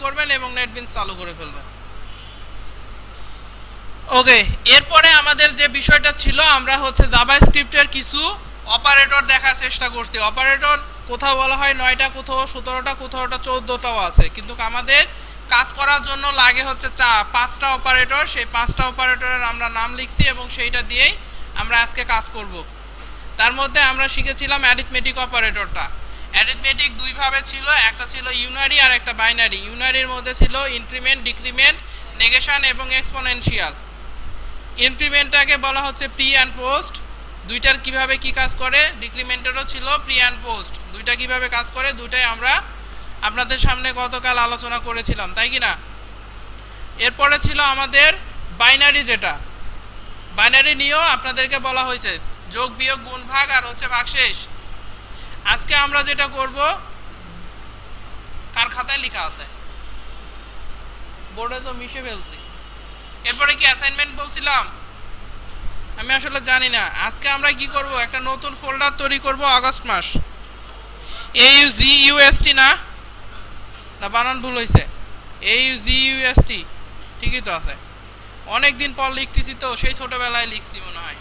করবেন এবং নেটবিনস চালু করে ফেলবেন। ওকে, এরপরে আমাদের যে বিষয়টা ছিল, আমরা হচ্ছে জাভাস্ক্রিপ্টের কিছু অপারেটর দেখার চেষ্টা করছি। অপারেটর কোথাও বলা হয় 9টা, কোথাও 17টা, কোথাও 14টাও আছে, কিন্তু আমাদের কাজ করার জন্য লাগে হচ্ছে 5টা অপারেটর। সেই 5টা অপারেটরের আমরা নাম লিখছি এবং সেইটা দিয়েই আমরা আজকে কাজ করব। তার মধ্যে আমরা শিখেছিলাম অ্যারিথমেটিক অপারেটরটা। অ্যারিথমেটিক দুই ভাবে ছিল, একটা ছিল ইউনারি আর একটা বাইনারি। ইউনারির মধ্যে ছিল ইনক্রিমেন্ট, ডিক্রিমেন্ট, নেগেশন এবং এক্সপোনেনশিয়াল। ইনক্রিমেন্টটাকে বলা হচ্ছে প্রি অ্যান্ড পোস্ট, দুইটার কিভাবে কি কাজ করে। ডিক্রিমেন্টেরও ছিল প্রি অ্যান্ড পোস্ট, দুইটা কিভাবে কাজ করে, দুইটাই আমরা আপনাদের সামনে গতকাল আলোচনা করেছিলাম, তাই কি না? এরপরে ছিল আমাদের বাইনারি, যেটা বাইনারি নিয়েও আপনাদেরকে বলা হয়েছে যোগ, বিয়োগ, গুণ, ভাগ আর হচ্ছে ভাগশেষ। আজকে আমরা যেটা করব, কার খাতায় লেখা আছে, বোর্ডে তো মিশে ফেলছি। এরপরে কি অ্যাসাইনমেন্ট বলছিলাম, আমি আসলে জানি না। আজকে আমরা কি করব, একটা নতুন ফোল্ডার তৈরি করব আগস্ট মাস। AUGUST না, বানান ভুল হয়েছে, AUGUST ঠিকই তো আছে। অনেক দিন পর লিখতেছি তো, সেই ছোটবেলায় লিখছি মনে হয়।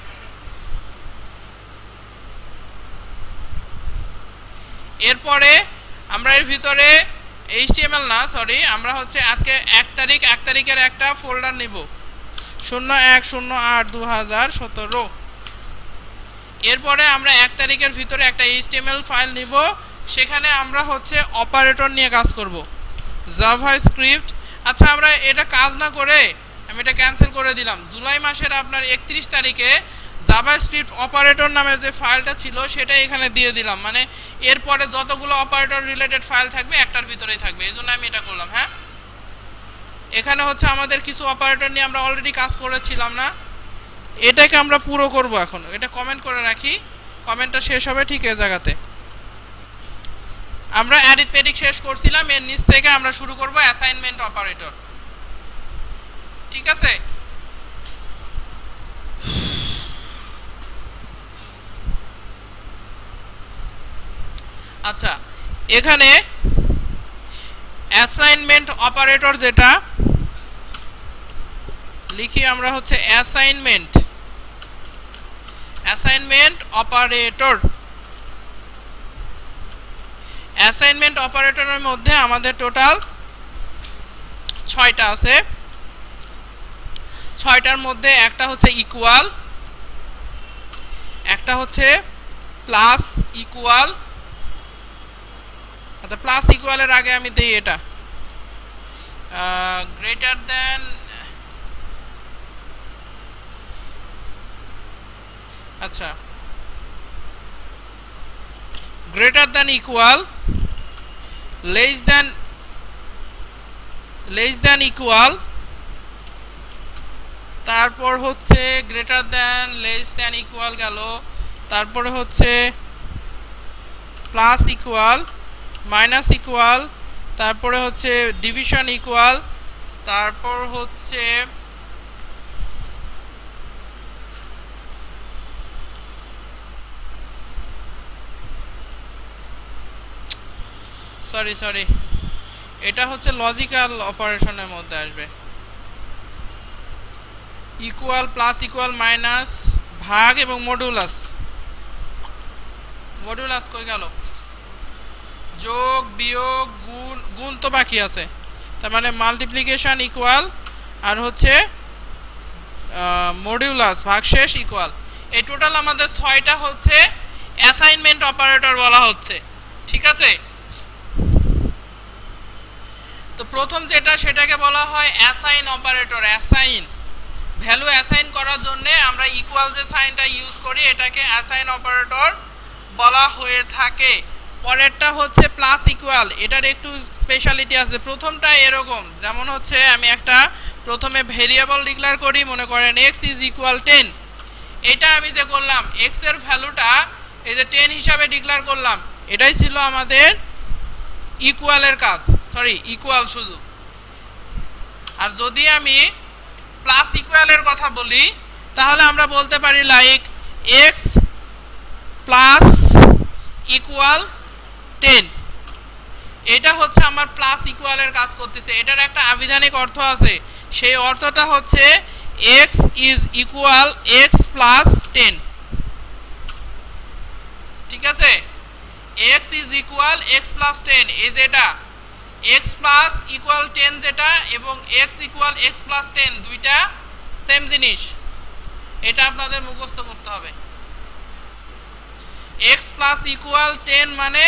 এরপরে আমরা এর ভিতরে HTML না, সরি, আমরা হচ্ছে আজকে 1 তারিখের একটা ফোল্ডার নিব, 01/08/2017। এরপরে আমরা 1 তারিখের ভিতরে একটা HTML ফাইল নিব, সেখানে আমরা হচ্ছে অপারেটর নিয়ে কাজ করব, জাভাস্ক্রিপ্ট। আচ্ছা, আমরা এটা কাজ না করে আমি এটা ক্যান্সেল করে দিলাম। জুলাই মাসের আপনার 31 তারিখে জাভাস্ক্রিপ্ট অপারেটর নামের যে ফাইলটা ছিল সেটা এখানে দিয়ে দিলাম, মানে এরপরে যতগুলো অপারেটর রিলেটেড ফাইল থাকবে একটার ভিতরেই থাকবে, এই জন্য আমি এটা করলাম। হ্যাঁ, এখানে হচ্ছে আমাদের কিছু অপারেটর নিয়ে আমরা অলরেডি কাজ করেছিলাম না, এটাকে আমরা পুরো করব। এখন এটা কমেন্ট করে রাখি, কমেন্টটা শেষ হবে ঠিক এই জায়গাতে। আমরা অ্যারিথমেটিক শেষ করছিলাম, এর নিচ থেকে আমরা শুরু করব অ্যাসাইনমেন্ট অপারেটর, ঠিক আছে? আচ্ছা, এখানে অ্যাসাইনমেন্ট অপারেটর যেটা লিখি আমরা হচ্ছে অ্যাসাইনমেন্ট অপারেটর। অ্যাসাইনমেন্ট অপারেটরের মধ্যে আমাদের টোটাল 6টা আছে। 6টার মধ্যে একটা হচ্ছে ইকুয়াল, একটা হচ্ছে প্লাস ইকুয়াল। আচ্ছা, প্লাস ইকুয়ালের আগে আমি দেই এটা গ্রেটার দেন, আচ্ছা, greater than equal, less than equal, তারপর হচ্ছে greater than, less than equal গেল, তারপরে হচ্ছে প্লাস ইকুয়াল, মাইনাস ইকুয়াল, তারপরে হচ্ছে ডিভিশন ইকুয়াল, তারপর হচ্ছে সরি এটা হচ্ছে লজিক্যাল অপারেশনের মধ্যে আসবে। ইকুয়াল, প্লাস ইকুয়াল, মাইনাস, ভাগ এবং মডুলাস। মডুলাস কই গেল? যোগ, বিয়োগ, গুণ তো বাকি আছে, তার মানে মাল্টিপ্লিকেশন ইকুয়াল আর হচ্ছে মডুলাস ভাগশেষ ইকুয়াল। এই টোটাল আমাদের 6টা হচ্ছে অ্যাসাইনমেন্ট অপারেটর বলা হচ্ছে, ঠিক আছে? তো প্রথম যেটা সেটাকে বলা হয় assign operator. Assign value assign করার জন্য আমরা ইকুয়াল যে সাইনটা ইউজ করি এটাকে অ্যাসাইন অপারেটর বলা হয়ে থাকে। পরেরটা হচ্ছে প্লাস ইকুয়াল, এটার একটু স্পেশালিটি আছে। প্রথমটা এরকম, যেমন হচ্ছে আমি একটা প্রথমে ভেরিয়েবল ডিক্লেয়ার করি, মনে করেন x = 10। এটা আমি যে করলাম x এর ভ্যালুটা এই যে 10 হিসাবে ডিক্লেয়ার করলাম, এটাই ছিল আমাদের ইকুয়ালের কাজ, সরি ইকুয়াল শুধু। আর যদি আমি প্লাস ইকুয়ালের কথা বলি তাহলে আমরা বলতে পারি লাইক x + = 10। এটা হচ্ছে আমার প্লাস ইকুয়ালের কাজ করতেছে, এটার একটা আবিধানিক অর্থ আছে, সেই অর্থটা হচ্ছে x is equal x plus 10। ঠিক আছে, x is equal x plus 10 এই যেটা x প্লাস ইকুয়াল 10 যেটা এবং x ইকুয়াল x প্লাস 10 দুইটা সেম জিনিস, এটা আপনাদের মুখস্থ করতে হবে। x প্লাস ইকুয়াল 10 মানে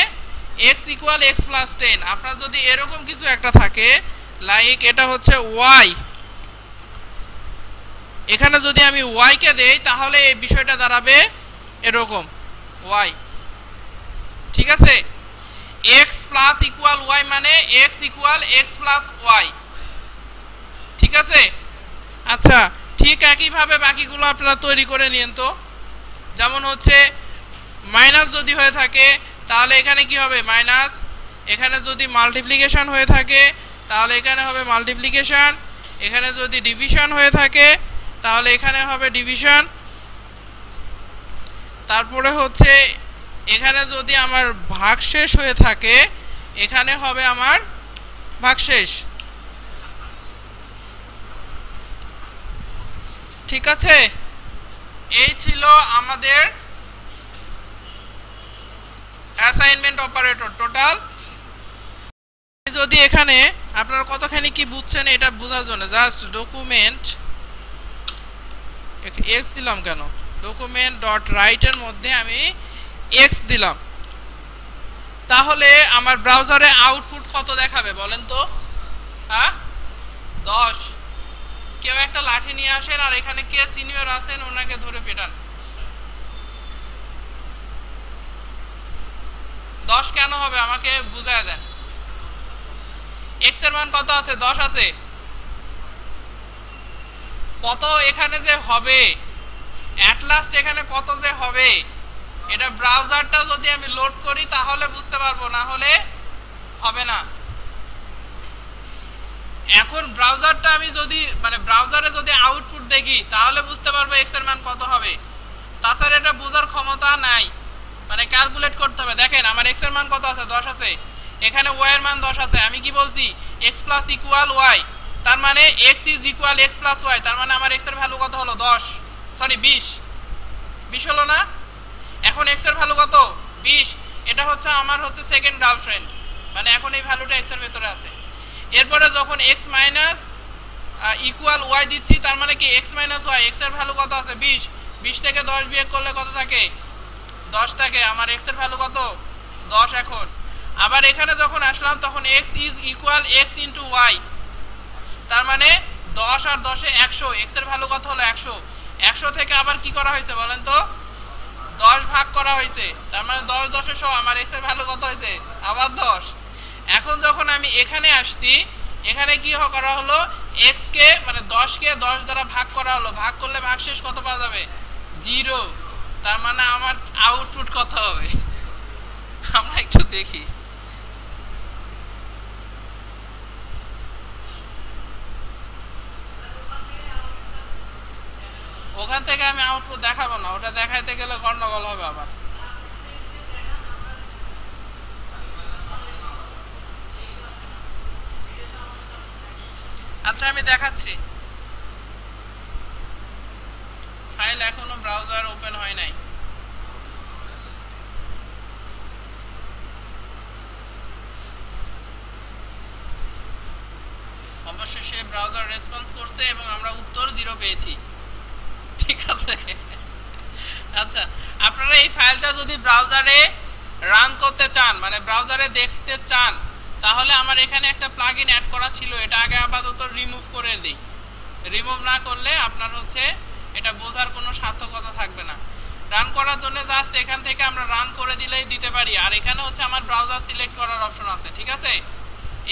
x ইকুয়াল x প্লাস 10। আপনার যদি এরকম কিছু একটা থাকে লাইক এটা হচ্ছে y, এখানে যদি আমি y কে দেই তাহলে এই বিষয়টা দাঁড়াবে এরকম y। ঠিক আছে, x প্লাস ইকুয়াল y মানে x equal x plus y। ঠিক আছে, আচ্ছা ঠিক একইভাবে বাকিগুলো আপনারা তৈরি করে নিন তো। যেমন হচ্ছে মাইনাস যদি হয়ে থাকে তাহলে এখানে কি হবে মাইনাস, এখানে যদি মাল্টিপ্লিকেশন হয়ে থাকে তাহলে এখানে হবে মাল্টিপ্লিকেশন, এখানে যদি ডিভিশন হয়ে থাকে তাহলে এখানে হবে ডিভিশন, তারপরে হচ্ছে এখানে যদি আমার ভাগশেষ হয়ে থাকে এখানে হবে আমার ভাগশেষ। ঠিক আছে, এই ছিল আমাদের অ্যাসাইনমেন্ট অপারেটর টোটাল। যদি এখানে আপনারা কতখানি কি বুঝছেন এটা বোঝার জন্য জাস্ট ডকুমেন্ট এক্স দিলাম, কেন ডকুমেন্ট ডট রাইট এর মধ্যে আমি এক্স দিলাম, তাহলে আমার ব্রাউজারে আউটপুট কত দেখাবে বলেন তো? হ্যাঁ 10। কেউ একটা লাঠি নিয়ে আসেন আর এখানে কে সিনিয়র আছেন ওনাকে ধরে পেটান। 10 কেন হবে আমাকে বুঝায় দেন। এক্স এর মান কত আছে? 10 আছে। কত এখানে যে হবে এট লাস্ট এখানে কত যে হবে এটা ব্রাউজারটা যদি আমি লোড করি তাহলে বুঝতে পারবো, না হলে হবে না। এখন ব্রাউজারটা আমি যদি মানে ব্রাউজারে যদি আউটপুট দেখি তাহলে বুঝতে পারবো এক্স এর মান কত হবে, তাছাড়া এটা বোঝার ক্ষমতা নাই, মানে ক্যালকুলেট করতে হবে। দেখেন আমার এক্স এর মান কত আছে? 10 আছে। এখানে ওয়াই এর মান 10 আছে। আমি কি বলছি x প্লাস ইকুয়াল y, তার মানে x is equal x plus y, তার মানে আমার x এর ভ্যালু কত হলো? 10 সরি 20 হলো না? এখন x এর ভ্যালু কত? 20। এটা হচ্ছে আমার হচ্ছে সেকেন্ড গার্লফ্রেন্ড, মানে এখন এই ভ্যালুটা x এর ভিতরে আছে। এরপরে যখন x মাইনাস ইকুয়াল y দিচ্ছি তার মানে কি x মাইনাস y, x এর ভ্যালু কত আছে? 20 থেকে 10 বিয়োগ করলে কত থাকে? 10 থাকে। আমার x এর ভ্যালু কত? 10। এখন আবার এখানে যখন আসলাম তখন x is equal x into y, তার মানে 10 আর 10 এ 100, x এর ভ্যালু কত হলো? 100। 100 থেকে আবার কি করা হয়েছে বলেন তো? 10 ভাগ করা হয়েছে, তার মানে 10 10 এ 100, আমার x এর ভ্যালু কত হয়েছে? আবার 10। এখন যখন আমি এখানে আসছি এখানে কি করা হলো? x কে মানে 10 কে 10 দ্বারা ভাগ করা হলো, ভাগ করলে ভাগশেষ কত পাওয়া যাবে? 0। তার মানে আমার আউটপুট কত হবে আমরা একটু দেখি। ওখান থেকে আমি আউটপুট দেখাবো না, ওটা দেখাইতে গেলে গন্ডগোল হবে আবার। আচ্ছা আমি দেখাচ্ছি, ফাইল এখনো ব্রাউজার ওপেন হয় নাই। অবশ্যই সে ব্রাউজার রেসপন্স করছে এবং আমরা উত্তর 0 পেয়েছি। ঠিক আছে, আচ্ছা আপনারা এই ফাইলটা যদি ব্রাউজারে রান করতে চান মানে ব্রাউজারে দেখতে চান তাহলে আমার এখানে একটা প্লাগইন অ্যাড করা ছিল, এটা আগে আপাতত রিমুভ করে দেই। রিমুভ না করলে আপনার হচ্ছে এটা বোঝার কোনো সার্থকতা থাকবে না। রান করার জন্য জাস্ট এখান থেকে আমরা রান করে দিলেই দিতে পারি। আর এখানে হচ্ছে আমার ব্রাউজার সিলেক্ট করার অপশন আছে। ঠিক আছে,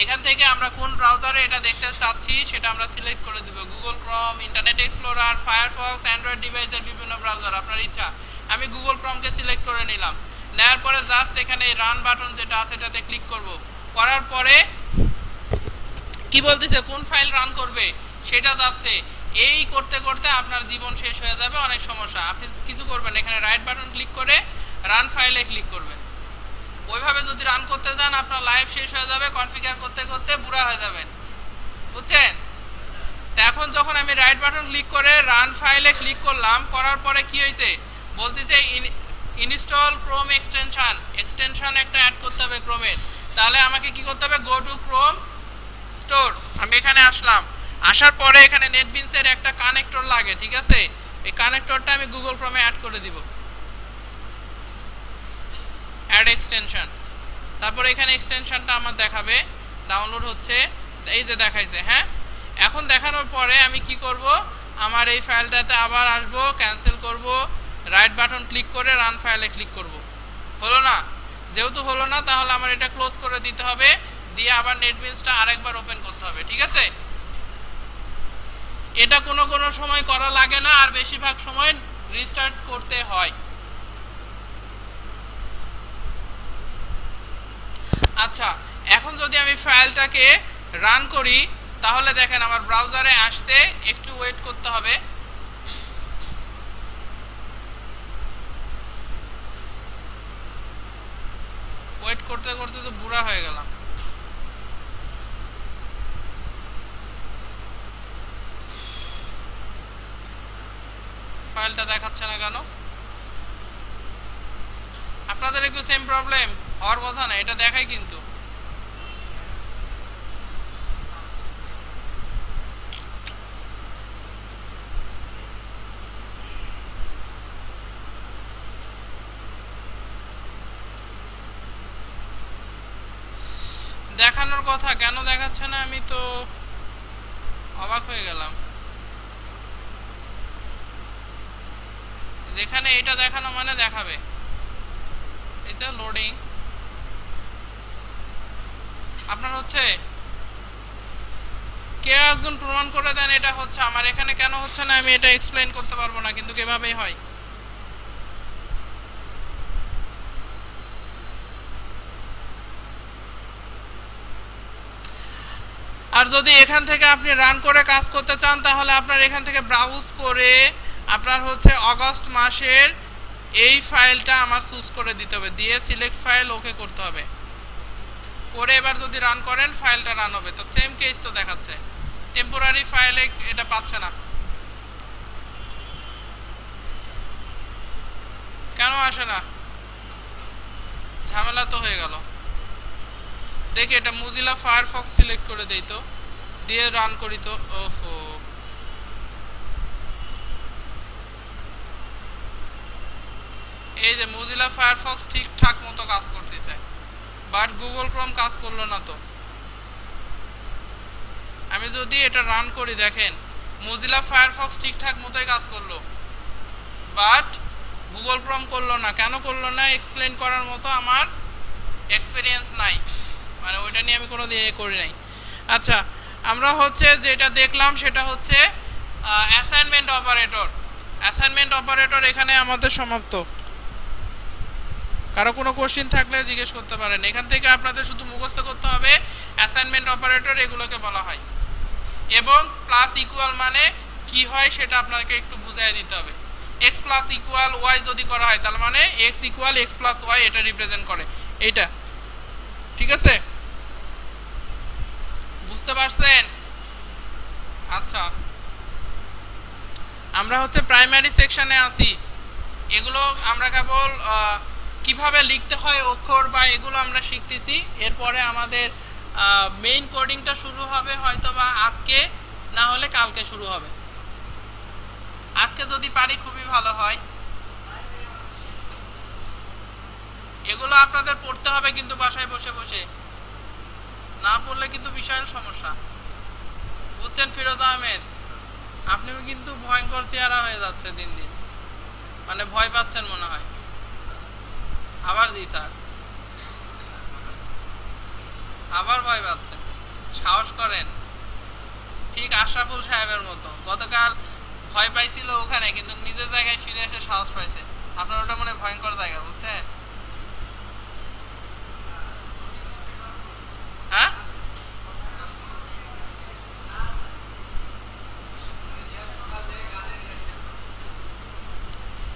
এখান থেকে আমরা কোন ব্রাউজারে এটা দেখতে চাচ্ছি সেটা আমরা সিলেক্ট করে দিব। Google Chrome, internet explorer, Firefox, Android ডিভাইসের বিভিন্ন ব্রাউজার, আপনার ইচ্ছা। আমি গুগল ক্রোমকে সিলেক্ট করে নিলাম। নেওয়ার পরে জাস্ট এখানে রান বাটন যেটা আছে এটাতে ক্লিক করব। করার পরে কি বলতেছে কোন ফাইল রান করবে সেটা যাচ্ছে। এই করতে করতে আপনার জীবন শেষ হয়ে যাবে, অনেক সমস্যা। আপনি কিছু করবেন, এখানে রাইট বাটন ক্লিক করে রান ফাইলে ক্লিক করবেন। ওইভাবে যদি রান করতে যান আপনার লাইফ শেষ হয়ে যাবে, কনফিগার করতে করতে বুড়া হয়ে যাবেন, বুঝছেন? তো এখন যখন আমি রাইট বাটন ক্লিক করে রান ফাইলে ক্লিক করলাম, করার পরে কি হয়েছে বলতেছে ইনস্টল ক্রোম এক্সটেনশন একটা অ্যাড করতে হবে ক্রোমের। তাহলে আমাকে কি করতে হবে, গো টু ক্রোম স্টোর। আমি এখানে আসলাম, আসার পরে এখানে নেটবিনসের একটা কানেক্টর লাগে, ঠিক আছে? এই কানেক্টরটা আমি গুগল ক্রোমে অ্যাড করে দিব, অ্যাড এক্সটেনশন। তারপরে এখানে এক্সটেনশনটা আমার দেখাবে, ডাউনলোড হচ্ছে, এই যে দেখাইছে। হ্যাঁ, এখন দেখানোর পরে আমি কি করব, আমার এই ফাইলটাতে আবার আসব, ক্যান্সেল করব, রাইট বাটন ক্লিক করে রান ফাইলে ক্লিক করব। হলো না? যেহেতু হলো না তাহলে আমার এটা ক্লোজ করে দিতে হবে, দিয়ে আবার নেটবিনসটা আরেকবার ওপেন করতে হবে, ঠিক আছে? এটা কোনো সময় করা লাগে না, আর বেশিরভাগ সময় রিস্টার্ট করতে হয়। আচ্ছা, এখন যদি আমি ফাইলটাকে রান করি তাহলে দেখেন আমার ব্রাউজারে আসতে একটু ওয়েট করতে হবে। ওয়েট করতে করতে তো বুড়া হয়ে গেলাম। ফাইলটা দেখাচ্ছে না কেন? আপনাদের একটু সেম প্রবলেম হওয়ার কথা না, এটা দেখাই কিন্তু। দেখানোর কথা, কেন দেখাচ্ছে না আমি তো অবাক হয়ে গেলাম। যেখানে এটা দেখানো মানে দেখাবে। এটা লোডিং আপনার হচ্ছে, কে একজন প্রমাণ করে দেন এটা হচ্ছে। আমার এখানে কেন হচ্ছে না আমি এটা এক্সপ্লেইন করতে পারবো না, কিন্তু কিভাবেই হয়। আর যদি এখান থেকে আপনি রান করে কাজ করতে চান তাহলে আপনার এখান থেকে ব্রাউজ করে আপনার হচ্ছে অগস্ট মাসের এই ফাইলটা আমার চুজ করে দিতে হবে, দিয়ে সিলেক্ট ফাইল ওকে করতে হবে, করে এবার যদি রান করেন ফাইলটা রান হবে। তো সেম কেস তো দেখাচ্ছে, টেম্পোরারি ফাইলে এটা পাচ্ছে না, কেন আসে না? ঝামেলা তো হয়ে গেল। দেখি এটা মোজিলা ফায়ারফক্স সিলেক্ট করে দেই তো, দিয়ে রান করি তো। ওহো, এই যে মোজিলা ফায়ারফক্স ঠিকঠাক মতো কাজ করতেছে, বাট গুগল ক্রোম কাজ করলো না। তো আমি যদি এটা রান করি দেখেন মোজিলা ফায়ারফক্স ঠিকঠাক মতোই কাজ করলো, বাট গুগল ক্রোম করলো না। কেন করলো না এক্সপ্লেন করার মতো আমার এক্সপিরিয়েন্স নাই, মানে ওইটা নিয়ে আমি কোনো দিয়ে করি নাই। আচ্ছা, আমরা হচ্ছে যেটা দেখলাম সেটা হচ্ছে অ্যাসাইনমেন্ট অপারেটর। অ্যাসাইনমেন্ট অপারেটর এখানে আমাদের সমাপ্ত। কারো কোনো কোশ্চেন থাকলে জিজ্ঞেস করতে পারেন। এখান থেকে আপনাদের শুধু মুখস্থ করতে হবে অ্যাসাইনমেন্ট অপারেটর এগুলোকে বলা হয়, এবং প্লাস ইকুয়াল মানে কি হয় সেটা আপনাকে একটু বুঝিয়ে দিতে হবে। এক্স প্লাস ইকুয়াল ওয়াই যদি করা হয় তার মানে X equal X plus Y এটা রিপ্রেজেন্ট করে, এইটা ঠিক আছে? বুঝতে পারছেন? আচ্ছা, আমরা হচ্ছে প্রাইমারি সেকশনে আছি। এগুলো আমরা কেবল কিভাবে লিখতে হয় অক্ষর বা এগুলো আমরা শিখতেছি। এরপরে আমাদের মেইন কোডিংটা শুরু হবে হয়তো বা আজকে, না হলে কালকে শুরু হবে। আজকে যদি পারি খুবই ভালো হয়। এগুলো আপনাদের পড়তে হবে কিন্তু বাসায় বসে বসে, না পড়লে কিন্তু বিশাল সমস্যা, বুঝছেন ফিরোজ আহমেদ? আপনিও কিন্তু ভয়ঙ্কর চেহারা হয়ে যাচ্ছে দিন দিন, মানে ভয় পাচ্ছেন মনে হয়। আবার জি স্যার, আবার ভয় পাচ্ছেন, সাহস করেন, ঠিক আশরাফুল সাহেবের মতো। গতকাল ভয় পাইছিল ওখানে, কিন্তু নিজের জায়গায় ফিরে এসে সাহস পাইছে। আপনার ওটা মনে ভয়ঙ্কর জায়গা, বুঝছেন? হ্যাঁ,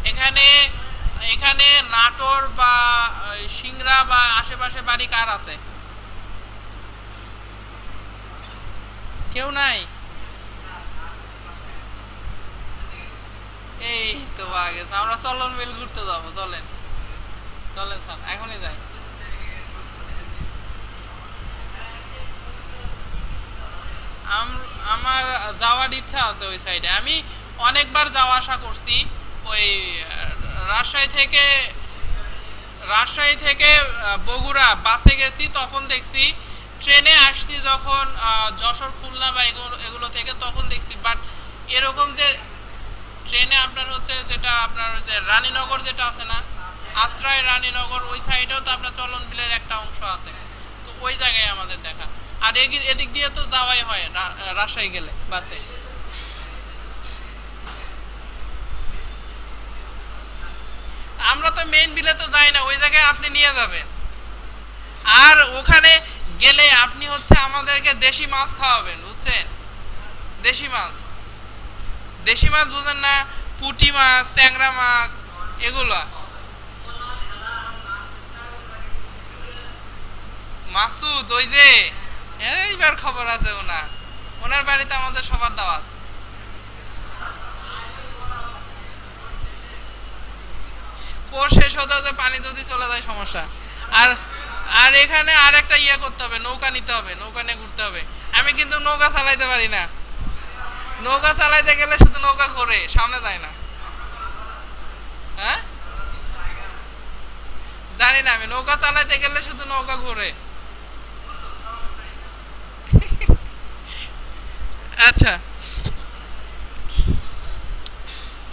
এখানে এখানে নাটোর বা সিংড়া বা আশেপাশে বাড়ি কার আছে? কেউ নাই? এই তো আগে আমরা চলন বিল ঘুরতে যাবো, চলেন চলেন স্যার, এখনই যাই। আমার যাওয়ার ইচ্ছা আছে ওই সাইডে, আমি অনেকবার যাওয়া আসা করছি। ওই রাজশাহী থেকে বগুড়া বাসে গেছি, তখন দেখছি। ট্রেনে আসছি যখন যশোর খুলনা বা এগুলো থেকে, তখন দেখছি। বাট এরকম যে ট্রেনে আপনার হচ্ছে যেটা আপনার যে রানীনগর যেটা আছে না, আত্রাই রানীনগর, ওই সাইডেও তো আপনার চলন বিলের একটা অংশ আছে। তো ওই জায়গায় আমাদের দেখা। আর এদিক দিয়ে তো যাওয়াই হয় রাজশাহী গেলে বাসে। আমরা তো মেইন বিলে তো যাই না, ওই জায়গায় আপনি নিয়ে যাবেন। আর ওখানে গেলে আপনি হচ্ছে আমাদেরকে দেশি মাছ খাওয়াবেন, বুঝছেন? দেশি মাছ, দেশি মাছ বুঝেন না? পুঁটি মাছ, ট্যাংরা মাছ, এগুলা। মাসুদ, ওই যে এইবার খবর আছে ওনার বাড়িতে আমাদের সবার দাওয়াত। কোর্স শেষ হতে হতে পানি যদি চলে যায় সমস্যা। আর আর এখানে আর একটা ইয়ে করতে হবে, নৌকা নিতে হবে, নৌকা নিয়ে ঘুরতে হবে। আমি কিন্তু নৌকা চালাইতে পারি না। নৌকা চালাইতে গেলে শুধু নৌকা ঘোরে, সামনে যায় না। হ্যাঁ, জানি না, আমি নৌকা চালাইতে গেলে শুধু নৌকা ঘোরে। আচ্ছা,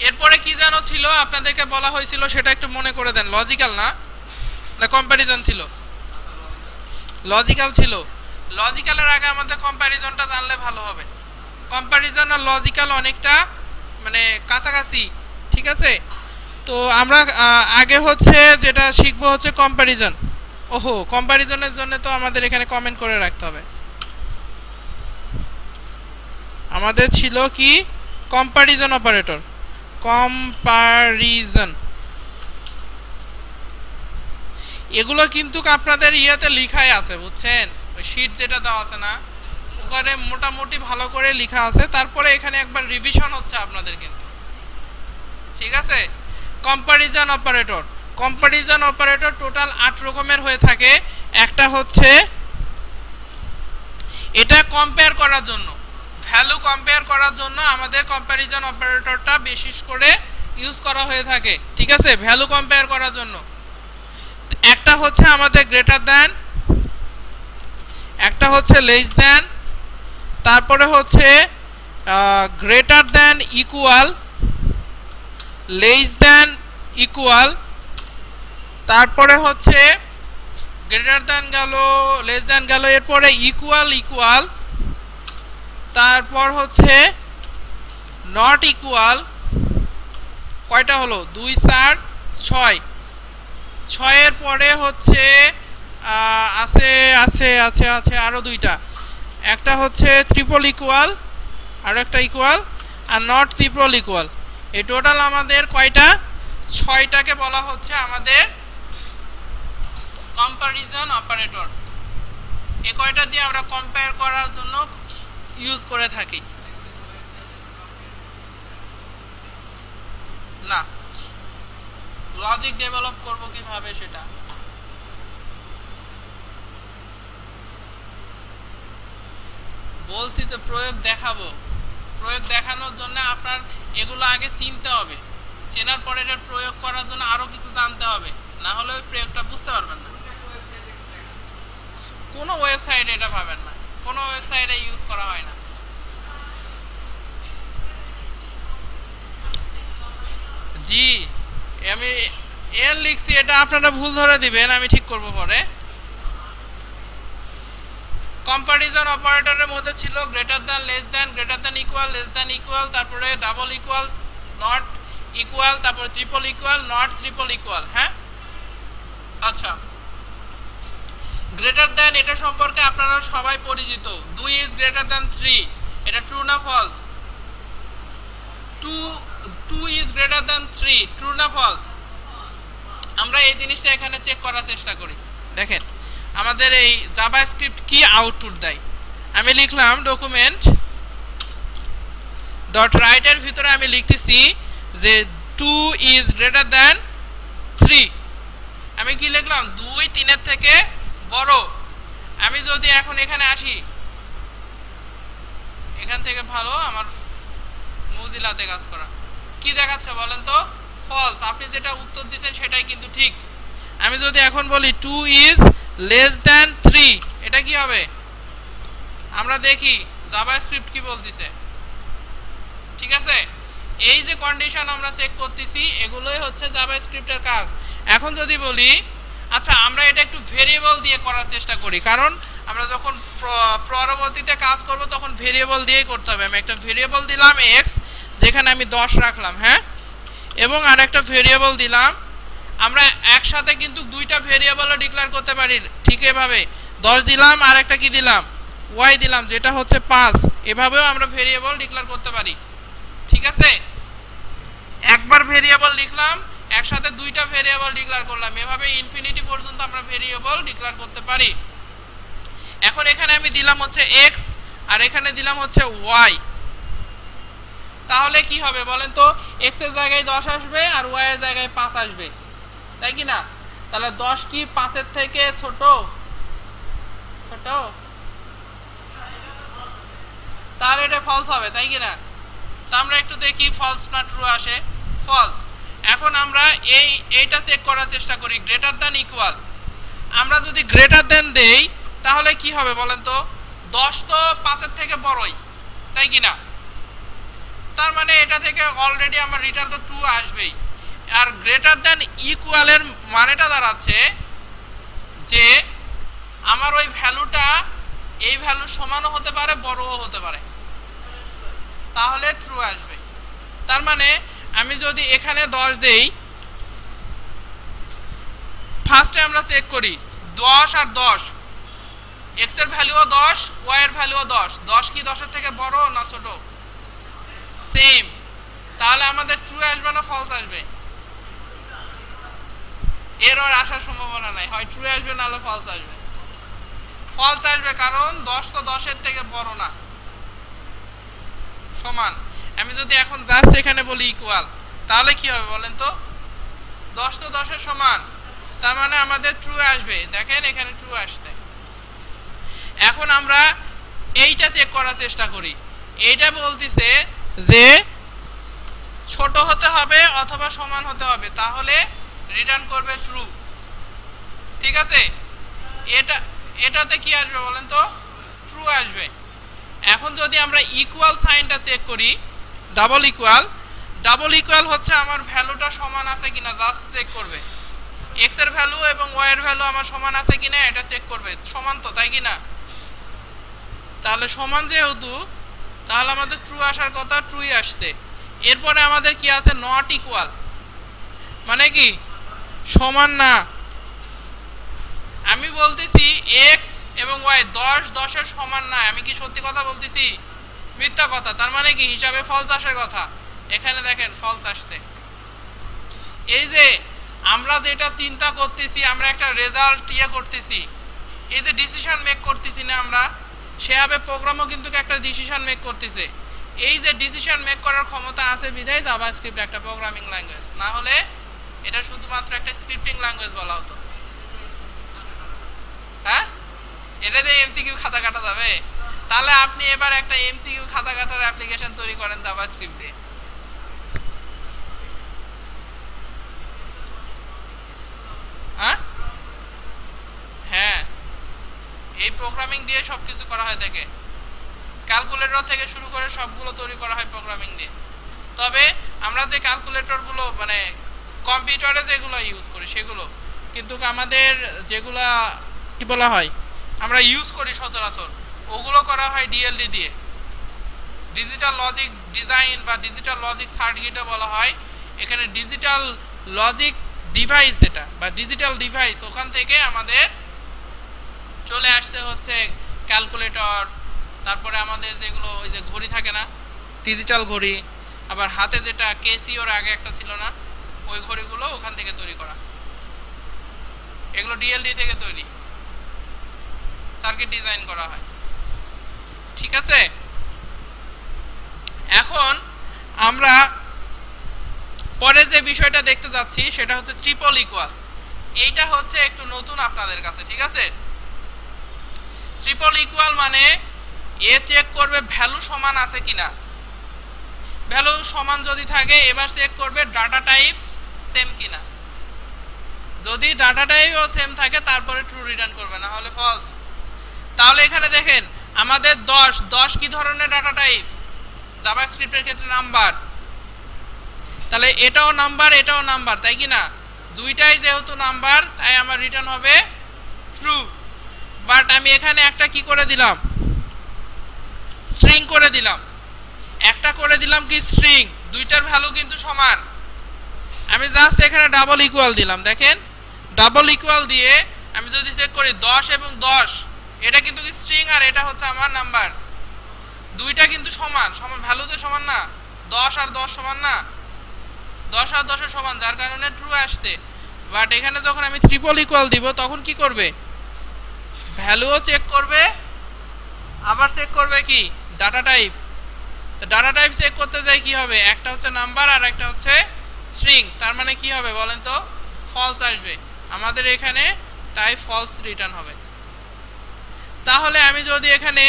এরপরে কি যেন ছিল আপনাদেরকে বলা হয়েছিল, সেটা একটু মনে করে দেন। লজিক্যাল না কম্প্যারিজন ছিল? লজিক্যাল ছিল। লজিক্যালের আগে আমাদের কম্প্যারিজনটা জানলে ভালো হবে। কম্প্যারিজন আর লজিক্যাল অনেকটা মানে কাছাকাছি, ঠিক আছে? তো আমরা আগে হচ্ছে যেটা শিখবো হচ্ছে কম্প্যারিজন। ওহো, কম্প্যারিজনের জন্য তো আমাদের এখানে কমেন্ট করে রাখতে হবে। আমাদের ছিল কি? Comparison operator. কম্প্যারিজন, এগুলো কিন্তু আপনাদের ইয়াতে লিখাই আছে, বুঝছেন? ওই শীট যেটা দেওয়া আছে না, ওখানে মোটামুটি ভালো করে লেখা আছে। তারপরে এখানে একবার রিভিশন হচ্ছে আপনাদের কিন্তু, ঠিক আছে? Comparison operator, comparison operator total 8 রকমের হয়ে থাকে। একটা হচ্ছে এটা কম্পেয়ার করার জন্য, ভ্যালু কম্পেয়ার করার জন্য আমাদের কম্প্যারিজন অপারেটরটা বিশেষ করে ইউজ করা হয়ে থাকে, ঠিক আছে? ভ্যালু কম্পেয়ার করার জন্য। একটা হচ্ছে আমাদের গ্রেটার দ্যান, একটা হচ্ছে লেস দ্যান, তারপরে হচ্ছে greater than equal, less than equal, তারপরে হচ্ছে গ্রেটার দ্যান গেল, লেস দ্যান গেল, এরপরে ইকুয়াল ইকুয়াল, তারপর হচ্ছে নট ইকুয়াল। কয়টা হলো? 2 4 6। 6 এর পরে হচ্ছে আছে আছে আছে আছে আরো দুইটা। একটা হচ্ছে ট্রিপল ইকুয়াল, আর একটা equal, are not triple equal. এই টোটাল আমাদের কয়টা? 6টাকে বলা হচ্ছে আমাদের কম্প্যারিজন অপারেটর। এই কয়টা দিয়ে আমরা কম্পেয়ার করার জন্য ইউজ করে থাকি। না, লজিক ডেভেলপ করব কিভাবে সেটা বলছি তো, প্রয়োগ দেখাবো। প্রয়োগ দেখানোর জন্য আপনার এগুলো আগে চিনতে হবে। চেনার পরে এর প্রয়োগ করার জন্য আরো কিছু জানতে হবে, না হলে ওই প্রয়োগটা বুঝতে পারবেন না। কোনো ওয়েবসাইটে এটা পাবেন না, কোনো ওয়েবসাইটে ইউজ করা হয় না। জি, আমি এর লিখছি, এটা আপনারা ভুল ধরে দিবেন, আমি ঠিক করব পরে। কম্প্যারিজন অপারেটরের মধ্যে ছিল greater than, less than, greater than equal, less than equal, তারপরে ডাবল ইকুয়াল, নট ইকুয়াল, তারপরে triple equal, not triple equal. হ্যাঁ, আচ্ছা, গ্রেটার দ্যান এটা সম্পর্কে আপনারা সবাই পরিচিত। 2 ইজ গ্রেটার দ্যান 3, এটা ট্রু না false? 2 is greater than 3, true না ফলস? আমরা এই জিনিসটা এখানে চেক করার চেষ্টা করি। দেখেন আমাদের এই জাভাস্ক্রিপ্ট কি আউটপুট দেয়। আমি লিখলাম ডকুমেন্ট ডট রাইট এর ভিতরে আমি লিখতেছি যে 2 ইজ গ্রেটার দ্যান 3। আমি কি লিখলাম 2 3 এর থেকে বড়। আমি যদি এখন এখানে আসি, এখান থেকে ভালো আমার মোজিলাতে কাজ করা, কি দেখাচ্ছে বলেন তো? ফলস। আপনি যেটা উত্তর দিয়েছেন সেটাই কিন্তু ঠিক। আমি যদি এখন বলি 2 ইজ লেস দ্যান 3, এটা কি হবে? আমরা দেখি জাভাস্ক্রিপ্ট কি বলতেছে। ঠিক আছে, এই যে কন্ডিশন আমরা চেক করতেছি এগুলোই হচ্ছে জাভাস্ক্রিপ্টের কাজ। এখন যদি বলি আচ্ছা আমরা এটা একটু ভেরিয়েবল দিয়ে করার চেষ্টা করি, কারণ আমরা যখন পরবর্তীতে কাজ করব তখন ভেরিয়েবল দিয়েই করতে হবে। আমি একটা ভেরিয়েবল দিলাম x, যেখানে আমি 10 রাখলাম, হ্যাঁ, এবং আরেকটা ভেরিয়েবল দিলাম। আমরা একসাথে কিন্তু দুইটা ভেরিয়েবলও ডিক্লেয়ার করতে পারি। ঠিক এভাবে 10 দিলাম আর একটা কি দিলাম, y দিলাম, যেটা হচ্ছে 5। এভাবেও আমরা ভেরিয়েবল ডিক্লেয়ার করতে পারি। ঠিক আছে, একবার ভেরিয়েবল লিখলাম, একসাথে দুইটা ভেরিয়েবল ডিক্লেয়ার করলাম, এভাবে ইনফিনিটি পর্যন্ত আমরা ভেরিয়েবল ডিক্লেয়ার করতে পারি। এখন এখানে আমি দিলাম হচ্ছে x আর এখানে দিলাম হচ্ছে y। তাহলে কি হবে বলেন তো? x এর জায়গায় 10 আসবে আর y এর জায়গায় 5 আসবে, তাই কি না? তাহলে 10 কি 5 এর থেকে ছোট? ছোট, তাহলে এটা ফলস হবে, তাই কি না? তা আমরা একটু দেখি ফলস না ট্রু আসে। ফলস। এখন আমরা এইটা চেক করার চেষ্টা করি, গ্রেটার দ্যান ইকুয়াল। আমরা যদি গ্রেটার দ্যান দেই তাহলে কি হবে বলেন তো? 10 তো 5 এর থেকে বড়ই, তাই কি না? তার মানে এটা থেকে অলরেডি আমার রিটার্ন তো ট্রু আসবেই। আর গ্রেটার দ্যান ইকুয়ালের মানেটা দাঁড়াচ্ছে যে আমার ওই ভ্যালুটা এই ভ্যালুর সমানও হতে পারে, বড়ও হতে পারে, তাহলে ট্রু আসবে। তার মানে আমি যদি এখানে 10 দেই, ফার্স্টে আমরা চেক করি 10 আর 10, x এর ভ্যালুও 10, y এর ভ্যালুও 10। 10 কি 10 এর থেকে বড় না ছোট? সেম। তাহলে আমাদের ট্রু আসবে না ফলস আসবে? এরর আসার সম্ভাবনা নাই, হয় ট্রু আসবে না হলে ফলস আসবে। ফলস আসবে, কারণ 10 তো 10 এর থেকে বড় না, সমান। আমি যদি এখন জাস্ট এখানে বলি ইকুয়াল, তাহলে কি হবে বলেন তো? 10 তো 10 এর সমান, তার মানে আমাদের ট্রু আসবে। দেখেন এখানে ট্রু আসছে। এখন আমরা এইটা চেক করার চেষ্টা করি। এইটা বলতিছে যে ছোট হতে হবে অথবা সমান হতে হবে, তাহলে রিটার্ন করবে ট্রু। ঠিক আছে, এটাতে কি আসবে বলেন তো? ট্রু আসবে। এখন যদি আমরা ইকুয়াল সাইনটা চেক করি, ডাবল ইকুয়াল। ডাবল ইকুয়াল হচ্ছে আমার ভ্যালুটা সমান আছে কিনা জাস্ট চেক করবে। x এর ভ্যালু এবং y এর ভ্যালু আমার সমান আছে কিনা এটা চেক করবে। সমান তো, তাই কিনা? তাহলে সমান যেহেতু, তাহলে আমাদের ট্রু আসার কথা, ট্রুই আসছে। এরপরে আমাদের কি আছে? নট ইকুয়াল, মানে কি সমান না। আমি বলতেছি x এবং y 10 10 এর সমান না, আমি কি সত্যি কথা বলতেছি? মিথ্যা কথা। তার মানে কি হিসাবে ফলস আসার কথা। এখানে দেখেন ফলস আসছে। এই যে আমরা যেটা চিন্তা করতেছি, আমরা একটা রেজাল্ট ইয়ে করতেছি, এই যে ডিসিশন মেক করতেছি না আমরা, সেভাবে প্রোগ্রামও কিন্তু একটা ডিসিশন মেক করতেছে। এই যে ডিসিশন মেক করার ক্ষমতা আছে বিধায় জাভাস্ক্রিপ্ট একটা প্রোগ্রামিং ল্যাঙ্গুয়েজ, না হলে এটা শুধুমাত্র একটা স্ক্রিপ্টিং ল্যাঙ্গুয়েজ বলা হতো। হ্যাঁ, এটা দিয়ে এমসিকিউ খাতা কাটা যাবে? তাহলে আপনি এবার একটা এমসিকিউ খাতা কাটার অ্যাপ্লিকেশন তৈরি করেন জাভাস্ক্রিপ্ট দিয়ে। হ্যাঁ, এই প্রোগ্রামিং দিয়ে সবকিছু করা হয় থাকে। ক্যালকুলেটর থেকে শুরু করে সবগুলো তৈরি করা হয় প্রোগ্রামিং দিয়ে। তবে আমরা যে ক্যালকুলেটরগুলো মানে কম্পিউটারে যেগুলো ইউজ করি সেগুলো, কিন্তু আমাদের যেগুলা কি বলা হয় আমরা ইউজ করি সচরাচর, ওগুলো করা হয় ডিএলডি দিয়ে। ডিজিটাল লজিক ডিজাইন বা ডিজিটাল লজিক সার্কিটও বলা হয়। এখানে ডিজিটাল লজিক ডিভাইস যেটা বা ডিজিটাল ডিভাইস, ওখান থেকে আমাদের চলে আসতে হচ্ছে ক্যালকুলেটর। তারপরে আমাদের যেগুলো ওই যে ঘড়ি থাকে না, ডিজিটাল ঘড়ি, আবার হাতে যেটা কেসিওর আগে একটা ছিল না, ওই ঘড়িগুলো ওখান থেকে তৈরি করা। এগুলো ডিএলডি থেকে তৈরি, সার্কিট ডিজাইন করা হয়। ঠিক আছে, এখন আমরা পরে যে বিষয়টা দেখতে যাচ্ছি সেটা হচ্ছে ট্রিপল ইকুয়াল। এইটা হচ্ছে একটু নতুন আপনাদের কাছে। ঠিক আছে, ট্রিপল ইকুয়াল মানে এ চেক করবে ভ্যালু সমান আছে কিনা। ভ্যালু সমান যদি থাকে এবার চেক করবে ডাটা টাইপ সেম কিনা। যদি ডাটা টাইপও সেম থাকে তারপরে ট্রু রিটার্ন করবে, না হলে ফলস। তাহলে এখানে দেখেন আমাদের 10 কি ধরনের ডাটা টাইপ? জাভাস্ক্রিপ্টের ক্ষেত্রে নাম্বার। তাহলে এটাও নাম্বার এটাও নাম্বার, তাই কি না? দুইটাই যেহেতু নাম্বার তাই আমার রিটার্ন হবে ট্রু। বাট আমি এখানে একটা কি করে দিলাম? স্ট্রিং করে দিলাম। একটা করে দিলাম কি স্ট্রিং, দুইটার ভ্যালু কিন্তু সমান। আমি জাস্ট এখানে ডাবল ইকুয়াল দিলাম। দেখেন ডাবল ইকুয়াল দিয়ে আমি যদি চেক করি 10 এবং 10, এটা কিন্তু কি স্ট্রিং আর এটা হচ্ছে আমার নাম্বার। দুইটা কিন্তু সমান, সমান ভ্যালুতে সমান না। 10 আর 10 সমান না, 10 আর 10 সমান, যার কারণে ট্রু আসছে। বাট এখানে যখন আমি ট্রিপল ইকুয়াল দিব তখন কি করবে? ভ্যালুও চেক করবে, আবার চেক করবে কি ডাটা টাইপ। তো ডাটা টাইপ চেক করতে যাই কি হবে? একটা হচ্ছে নাম্বার আর একটা হচ্ছে স্ট্রিং। তার মানে কি হবে বলেন তো? ফলস আসবে আমাদের এখানে, তাই ফলস রিটার্ন হবে। তাহলে আমি যদি এখানে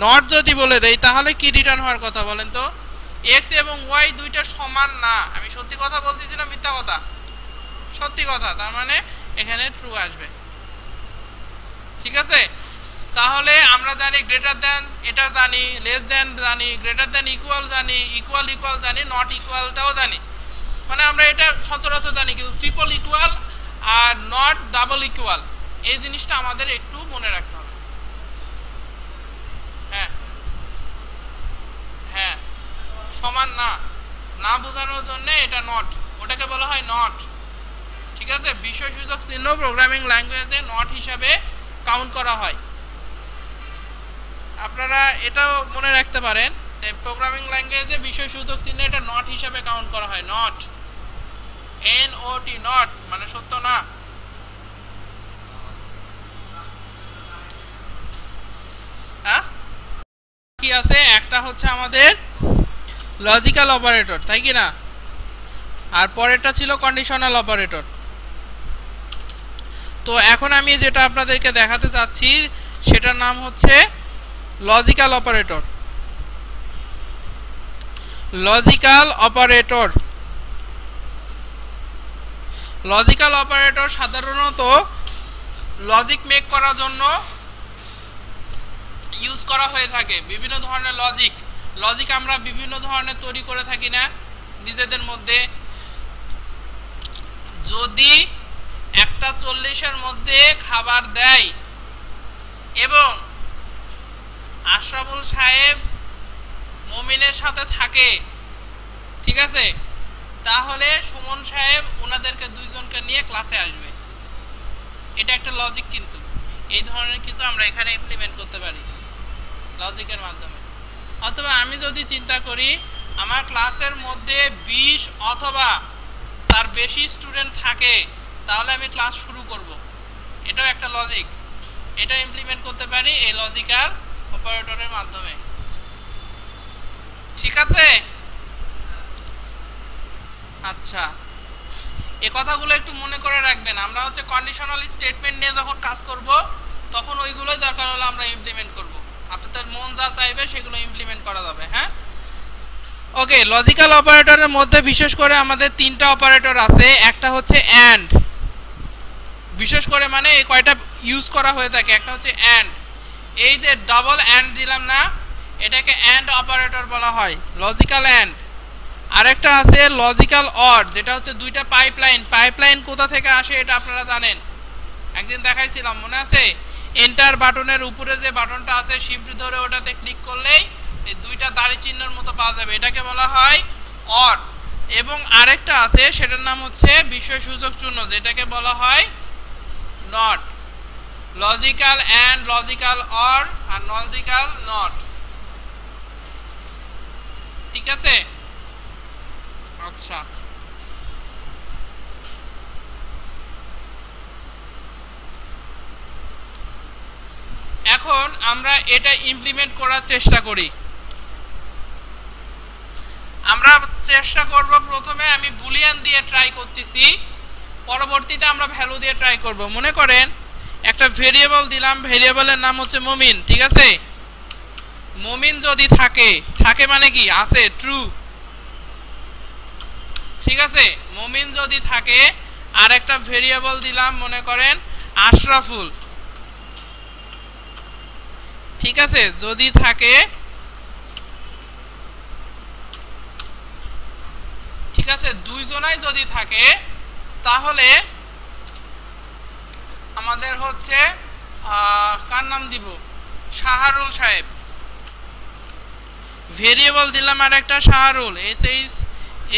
নট যদি বলে দেই তাহলে কি রিটার্ন হওয়ার কথা বলেন তো? এক্স এবং ওয়াই দুইটা সমান না। আমি সত্যি কথা বলতেছি না মিথ্যা কথা? সত্যি কথা, তার মানে এখানে ট্রু আসবে। ঠিক আছে, তাহলে আমরা জানি গ্রেটার দ্যান, এটা জানি, লেস দ্যান জানি, গ্রেটার দ্যান ইকুয়াল জানি, ইকুয়াল ইকুয়াল জানি, নট ইকুয়ালটাও জানি। মানে আমরা এটা সচরাচর জানি, কিন্তু triple equal are not double equal এই জিনিসটা আমাদের একটু মনে রাখতে হবে। হ্যাঁ হ্যাঁ, সমান না, না বোঝানোর জন্য এটা নট, ওটাকে বলা হয় নট। ঠিক আছে, বিষয়সূচক চিহ্ন প্রোগ্রামিং ল্যাঙ্গুয়েজে নট হিসাবে কাউন্ট করা হয়। আপনারা এটাও মনে রাখতে পারেন যে প্রোগ্রামিং ল্যাঙ্গুয়েজে বিষয়সূচক চিহ্ন এটা নট হিসাবে কাউন্ট করা হয়। নট, NOT, নট মানে সত্য না। হ্যাঁ, কি আছে? একটা হচ্ছে আমাদের লজিক্যাল অপারেটর, তাই কি না? আর পরেরটা ছিল কন্ডিশনাল অপারেটর। তো এখন আমি যেটা আপনাদেরকে দেখাতে চাচ্ছি সেটার নাম হচ্ছে logical operator. Logical operator, logical operator সাধারণত লজিক মেক করার জন্য ইউজ করা হয়ে থাকে। বিভিন্ন ধরনের লজিক আমরা বিভিন্ন ধরনের তৈরি করে থাকি না নিজেদের মধ্যে। যদি একটা 40-এর মধ্যে খাবার দেয় এবং আশরাফুল সাহেব মমিনের সাথে থাকে, ঠিক আছে, তাহলে সুমন সাহেব ওনাদেরকে দুইজনকে নিয়ে ক্লাসে আসবে। এটা একটা লজিক, কিন্তু এই ধরনের কিছু আমরা এখানে ইমপ্লিমেন্ট করতে পারি লজিকের মাধ্যমে। অথবা আমি যদি চিন্তা করি আমার ক্লাসের মধ্যে 20 অথবা তার বেশি স্টুডেন্ট থাকে, তাহলে আমি ক্লাস শুরু করব, এটাও একটা লজিক। এটা ইমপ্লিমেন্ট করতে পারি এই লজিক্যাল অপারেটরের মাধ্যমে। ঠিক আছে, আচ্ছা, এই কথাগুলো একটু মনে করে রাখবেন। আমরা হচ্ছে কন্ডিশনাল স্টেটমেন্ট নিয়ে যখন কাজ করব তখন ওইগুলোই দরকার হলে আমরা ইমপ্লিমেন্ট করব। আপনাদের মন যা চাইবে সেগুলো ইমপ্লিমেন্ট করা যাবে। হ্যাঁ, ওকে। লজিক্যাল অপারেটরের মধ্যে বিশেষ করে আমাদের 3টা অপারেটর আছে। একটা হচ্ছে অ্যান্ড, বিশেষ করে মানে এই কয়টা ইউজ করা হয়ে থাকে। একটা হচ্ছে অ্যান্ড, এই যে ডাবল অ্যান্ড দিলাম না, এটাকে অ্যান্ড অপারেটর বলা হয়, লজিক্যাল অ্যান্ড। আরেকটা আছে লজিক্যাল অর, যেটা হচ্ছে দুইটা পাইপলাইন কোথা থেকে আসে এটা আপনারা জানেন, একদিন দেখাইছিলাম, মনে আছে? এন্টার বাটনের উপরে যে বাটনটা আছে, শিফট ধরে ওটাতে ক্লিক করলেই এই দুইটা দাড়ি চিহ্নের মতো পাওয়া যাবে, এটাকে বলা হয় অর। এবং আরেকটা আছে সেটার নাম হচ্ছে বিষয়সূচক চিহ্ন, যেটাকে বলা হয় not. Logical and, logical or আর লজিক্যাল নট। ঠিক আছে, আচ্ছা। এখন আমরা এটা ইমপ্লিমেন্ট করার চেষ্টা করি। আমরা চেষ্টা করব প্রথমে আমি বুলিয়ান দিয়ে ট্রাই করতেছি, পরবর্তীতে আমরা ভ্যালু দিয়ে ট্রাই করব। মনে করেন একটা ভেরিয়েবল দিলাম, ভেরিয়েবলের নাম হচ্ছে মুমিন, ঠিক আছে? মুমিন যদি থাকে, থাকে মানে কি আছে, ট্রু, ঠিক আছে? মুমিন যদি থাকে, আর একটা ভেরিয়েবল দিলাম মনে করেন আশরাফুল, ঠিক আছে? যদি থাকে, ঠিক আছে, দুইজনাই যদি থাকে তাহলে আমাদের হচ্ছে কার নাম দিব, শাহরুল সাহেব। ভেরিয়েবল দিলাম আর একটা শাহরুল,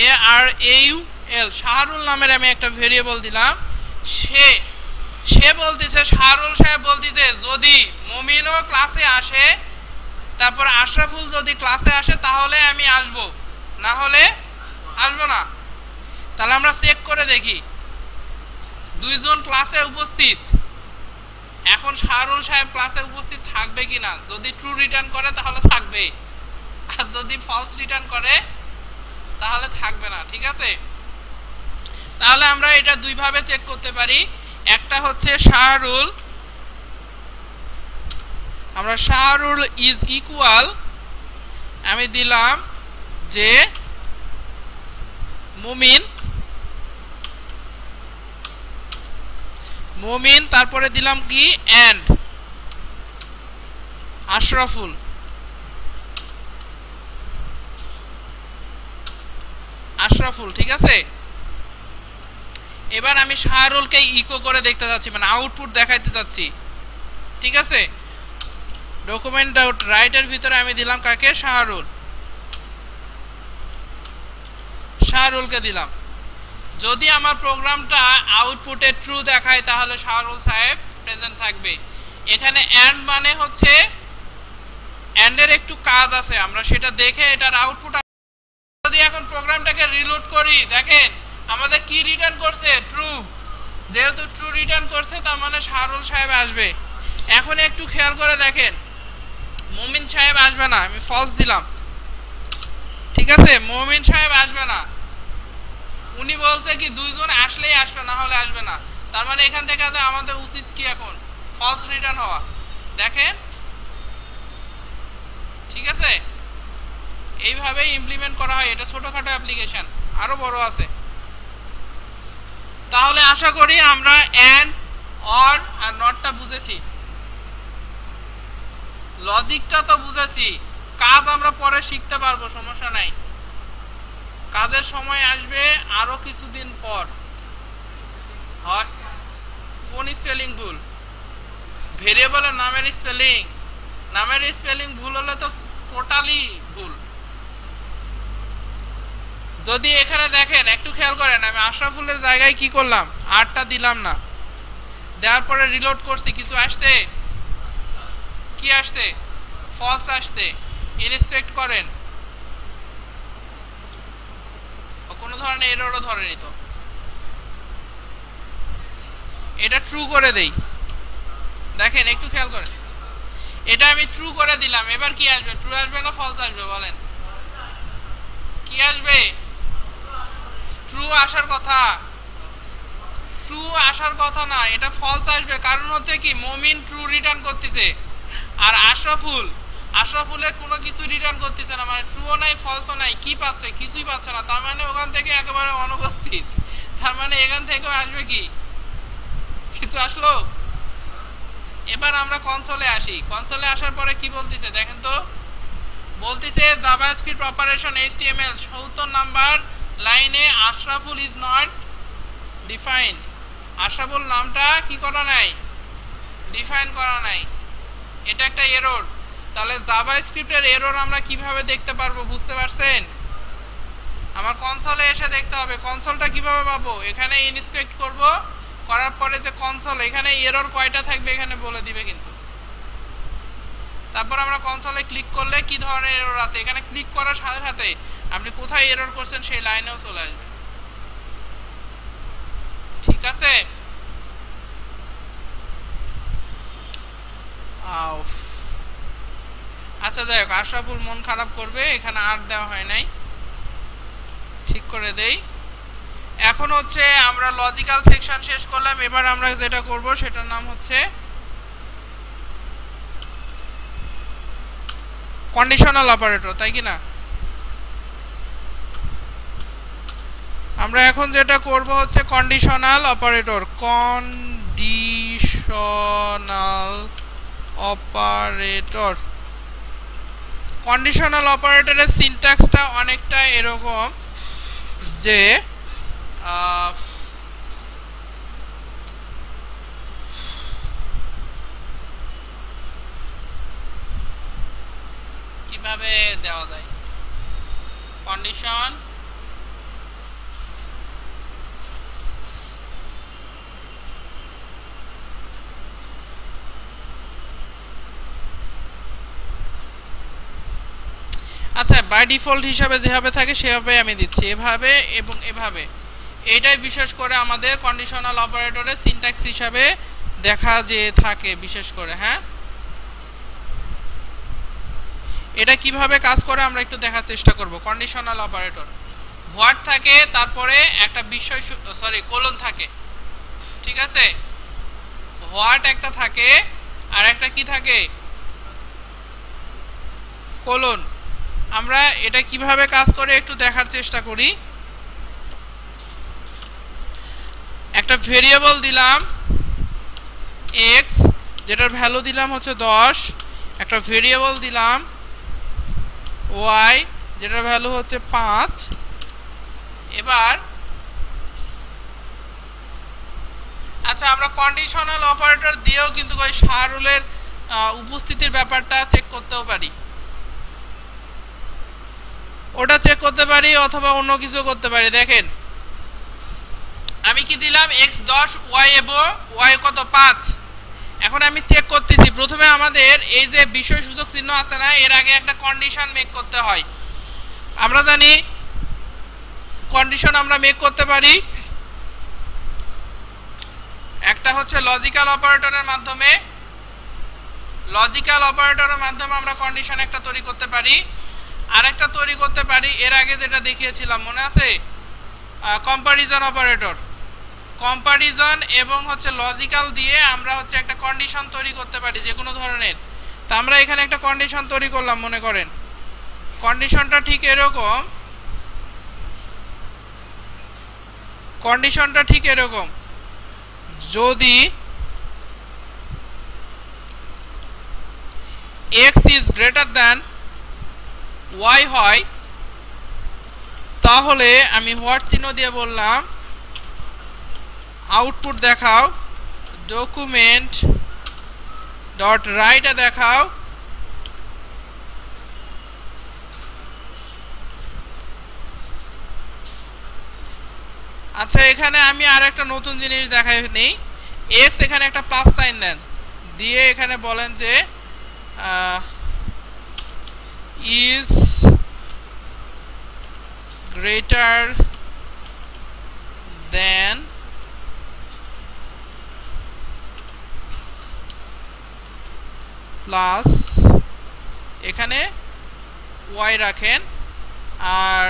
SHARAUL, শাহরুল নামের আমি একটা ভেরিয়েবল দিলাম। সে বলতেছে, শাহরুল সাহেব বলতেছে যদি মুমিনও ক্লাসে আসে, তারপর আশরাফুল যদি ক্লাসে আসে তাহলে আমি আসব, না হলে আসবো না। তাহলে আমরা চেক করে দেখি দুইজন ক্লাসে উপস্থিত। এখন শাহরুল সাহেব ক্লাসে উপস্থিত থাকবে কিনা, যদি ট্রু রিটার্ন করে তাহলে থাকবে, আর যদি ফলস রিটার্ন করে তাহলে থাকবে না, ঠিক আছে? তাহলে আমরা এটা দুই ভাবে চেক করতে পারি। একটা হচ্ছে শাহরুল, আমরা শাহরুল ইজ ইকুয়াল, আমি দিলাম যে মুমিন, তারপরে দিলাম কি এন্ড আশরাফুল। ঠিক আছে? এবার আমি শাহরুলকে ইকো করে দেখতে যাচ্ছি, মানে আউটপুট দেখাইতে যাচ্ছি, ঠিক আছে? ডকুমেন্ট ডট রাইটের ভিতরে আমি দিলাম কাকে, শাহরুলকে দিলাম। যদি আমার প্রোগ্রামটা আউটপুটে ট্রু দেখায় তাহলে শাহরুল সাহেব প্রেজেন্ট থাকবে। এখানে এন্ড মানে হচ্ছে এন্ডের একটু কাজ আছে, আমরা সেটা দেখে এটার আউটপুট। যদি এখন প্রোগ্রামটাকে রিলোড করি, দেখেন আমাদের কি রিটার্ন করছে, ট্রু। যেহেতু ট্রু রিটার্ন করছে তার মানে শাহরুল সাহেব আসবে। এখন একটু খেয়াল করে দেখেন, মুমিন সাহেব আসবে না, আমি ফলস দিলাম, ঠিক আছে? মুমিন সাহেব আসবে না, উনি বলছে কি দুইজন আসলেই আসবে, না হলে আসবে না। তার মানে এখান থেকে আমাদের উচিত কি এখন ফলস রিটার্ন হওয়া। দেখেন, ঠিক আছে? এইভাবেই ইমপ্লিমেন্ট করা হয়। এটা ছোটখাটো অ্যাপ্লিকেশন, আরো বড় আছে। তাহলে আশা করি আমরা এন্ড, অর আর নটটা বুঝেছি, লজিকটা তো বুঝেছি। কাজ আমরা পরে শিখতে পারবো, সমস্যা নাই। কাজের সময় আসবে আরো কিছুদিন পর। কোন স্পেলিং ভুল? ভেরিয়েবলের নামের স্পেলিং ভুল হলে তো টোটালি ভুল। যদি এখানে দেখেন, একটু খেয়াল করেন, আমি আশরাফুলের জায়গায় কি করলাম, আরটা দিলাম না, দেওয়ার পরে রিলোড করছি, কিছু আসছে, কি আসছে, ফলস আসছে। ইনস্পেক্ট করেন, কোনো ধরনের এররও ধরেনি তো। এটা ট্রু করে দেই, দেখেন একটু খেয়াল করেন, এটা আমি ট্রু করে দিলাম। এবার কি আসবে, ট্রু আসবে না ফলস আসবে বলেন? কি আসবে? ট্রু আসার কথা, ট্রু আসার কথা না, এটা ফলস আসবে। কারণ হচ্ছে কি, মুমিন ট্রু রিটার্ন করতেছে, আর আশরাফুলের কোনো কিছু রিটার্ন করতেছে না, মানে ট্রুও নাই ফলসও নাই, কি পাচ্ছে, কিছুই পাচ্ছে না। তার মানে ওখান থেকে একেবারে অনুপস্থিত। তার মানে এখান থেকেও আসবে কি, কিছু আসলো। এবার আমরা কনসোলে আসি। কনসোলে আসার পরে কি বলতেছে দেখেন তো, বলতেছে জাভাস্ক্রিপ্ট অপারেশন HTML 70 নাম্বার লাইনে Ashraful is not defined. Ashraful নামটা কি করা নাই, ডিফাইন করা নাই। এটা একটা এরর। তাহলে জাভাস্ক্রিপ্টের এরর আমরা কিভাবে দেখতে পারবো, বুঝতে পারছেন? আমার কনসোলে এসে দেখতে হবে। কনসোলটা কিভাবে পাবো, এখানে ইনস্পেক্ট করব, করার পরে যে কনসোল, এখানে এরর কয়টা থাকবে এখানে বলে দিবে কিন্তু। তারপর আমরা কনসোলে ক্লিক করলে কি ধরনের এরর আছে, এখানে ক্লিক করার সাথে সাথে আপনি কোথায় এরর করছেন সেই লাইনেও চলে আসবে, ঠিক আছে? আউফ। আচ্ছা যাই হোক, আশরাফুল মন খারাপ করবে, এখানে আর দেওয়া হয় নাই, ঠিক করে দেই। এখন হচ্ছে আমরা লজিক্যাল সেকশন শেষ করলাম। এবার আমরা যেটা করব সেটার নাম হচ্ছে কন্ডিশনাল অপারেটর, তাই কি না? আমরা এখন যেটা করব হচ্ছে conditional operator. Conditional operator, conditional অপারেটরের সিনট্যাক্সটা অনেকটা এরকম যে কিভাবে দেওয়া যায় কন্ডিশন আচ্ছা বাই ডিফল্ট হিসাবে যেভাবে থাকে সেভাবে আমি দিচ্ছি, এভাবে এবং এভাবে। এইটাই বিশেষ করে আমাদের কন্ডিশনাল অপারেটরের সিনট্যাক্স হিসাবে দেখা যে থাকে বিশেষ করে। হ্যাঁ, এটা কিভাবে কাজ করে আমরা একটু দেখার চেষ্টা করব। কন্ডিশনাল অপারেটর হোয়াট থাকে, তারপরে একটা বিষয় কোলন থাকে, ঠিক আছে? হোয়াট একটা থাকে আর একটা কি থাকে, কোলন। আমরা এটা কিভাবে কাজ করে একটু দেখার চেষ্টা করি। একটা ভেরিয়েবল দিলাম x, যেটার ভ্যালু দিলাম হচ্ছে 10। একটা ভেরিয়েবল দিলাম y, যেটার ভ্যালু হচ্ছে 5। এবার আচ্ছা আমরা কন্ডিশনাল অপারেটর দিয়েও কিন্তু ওই সারুলের উপস্থিতির ব্যাপারটা চেক করতেও পারি, ওটা চেক করতে পারি অথবা অন্য কিছু করতে পারি। দেখেন আমি কি দিলাম x 10, y এবং y কত 5। এখন আমি চেক করতেছি, প্রথমে আমাদের এই যে বিষয়সূচক চিহ্ন আছে না, এর আগে একটা কন্ডিশন মেক করতে হয়। আমরা জানি কন্ডিশন আমরা মেক করতে পারি একটা হচ্ছে লজিক্যাল অপারেটরের মাধ্যমে। লজিক্যাল অপারেটরের মাধ্যমে আমরা কন্ডিশন একটা তৈরি করতে পারি, আর একটা তৈরি করতে পারি এর আগে যেটা দেখিয়েছিলাম মনে আছে, কম্পারিজন অপারেটর। কম্পারিজন এবং হচ্ছে লজিক্যাল দিয়ে আমরা হচ্ছে একটা কন্ডিশন তৈরি করতে পারি যে কোনো ধরনের। তো আমরা এখানে একটা কন্ডিশন তৈরি করলাম, মনে করেন কন্ডিশনটা ঠিক এরকম, কন্ডিশনটা ঠিক এরকম, যদি x is greater than y হয়, তাহলে আমি হোয়াট চিহ্ন দিয়ে বললাম আউটপুট দেখাও, ডকুমেন্ট ডট রাইট এ দেখাও আচ্ছা এখানে আমি আর একটা নতুন জিনিস দেখাই নেই। x এখানে একটা প্লাস সাইন দেন, দিয়ে এখানে বলেন যে is greater than প্লাস এখানে y রাখেন, আর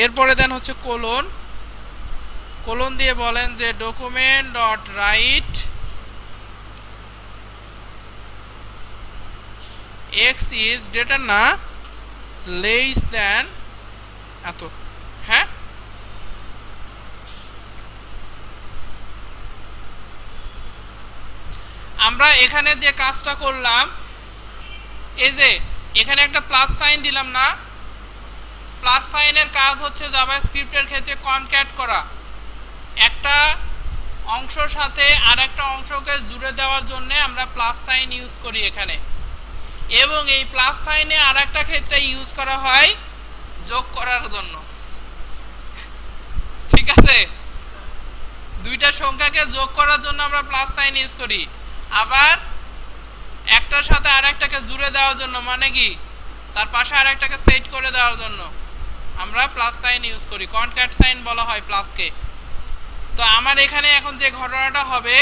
এরপরে দেন হচ্ছে কোলন, কোলন দিয়ে বলেন যে document dot right x is greater না less than এত। হ্যাঁ, আমরা এখানে যে কাজটা করলাম, এই যে এখানে একটা প্লাস সাইন দিলাম না, প্লাস সাইনের কাজ হচ্ছে জাভাস্ক্রিপ্টের ক্ষেত্রে কনক্যাট করা, একটা অংশের সাথে আর একটা অংশকে জুড়ে দেওয়ার জন্য আমরা প্লাস সাইন ইউজ করি এখানে। এবং এই প্লাস সাইনে আর একটা ক্ষেত্রে ইউজ করা হয় যোগ করার জন্য, ঠিক আছে? দুইটা সংখ্যাকে যোগ করার জন্য আমরা প্লাস সাইন ইউজ করি, আবার একটার সাথে আর একটাকে জুড়ে দেওয়ার জন্য, মানে কি তার পাশে আর একটাকে সেট করে দেওয়ার জন্য আমরা প্লাস সাইন ইউজ করি, কনক্যাট সাইন বলা হয় প্লাসকে। তো আমার এখানে এখন যে ঘটনাটা হবে,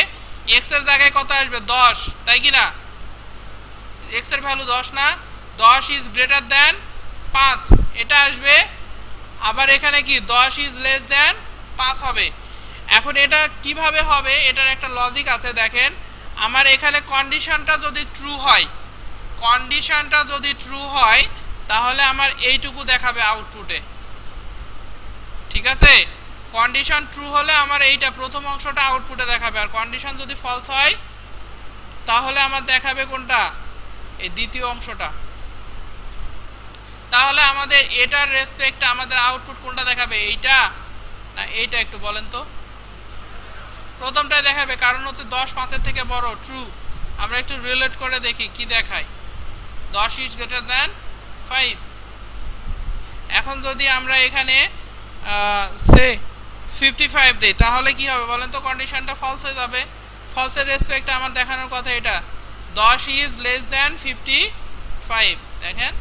x এর জায়গায় কত আসবে 10, তাই কি না? x এর ভ্যালু 10 না, 10 ইজ গ্রেটার দ্যান 5 এটা আসবে। আবার এখানে কি 10 ইজ লেস দ্যান 5 হবে। এখন এটা কিভাবে হবে, এটার একটা লজিক আছে দেখেন। আমার এখানে কন্ডিশনটা যদি ট্রু হয়, কন্ডিশনটা যদি ট্রু হয় তাহলে আমার এইটুকু দেখাবে আউটপুটে, ঠিক আছে? কন্ডিশন ট্রু হলে আমার এইটা প্রথম অংশটা আউটপুটে দেখাবে, আর কন্ডিশন যদি ফলস হয় তাহলে আমার দেখাবে কোনটা, এই দ্বিতীয় অংশটা। তাহলে আমাদের এটার রেসপেক্টে আমাদের আউটপুট কোনটা দেখাবে, এইটা না এইটা? একটু বলেন তো। প্রথমটাই দেখাবে, কারণ হচ্ছে 10 5 এর থেকে বড়, ট্রু। আমরা একটু রিলেট করে দেখি কি দেখায়, 10 ইজ গ্রেটার দ্যান 5। এখন যদি আমরা এখানে সে 55 দেই তাহলে কি হবে বলেন তো, কন্ডিশনটা ফলস হয়ে যাবে। ফলসের রেসপেক্টে আমার দেখানোর কথা এটা, 10 ইজ লেস দ্যান 55। দেখেন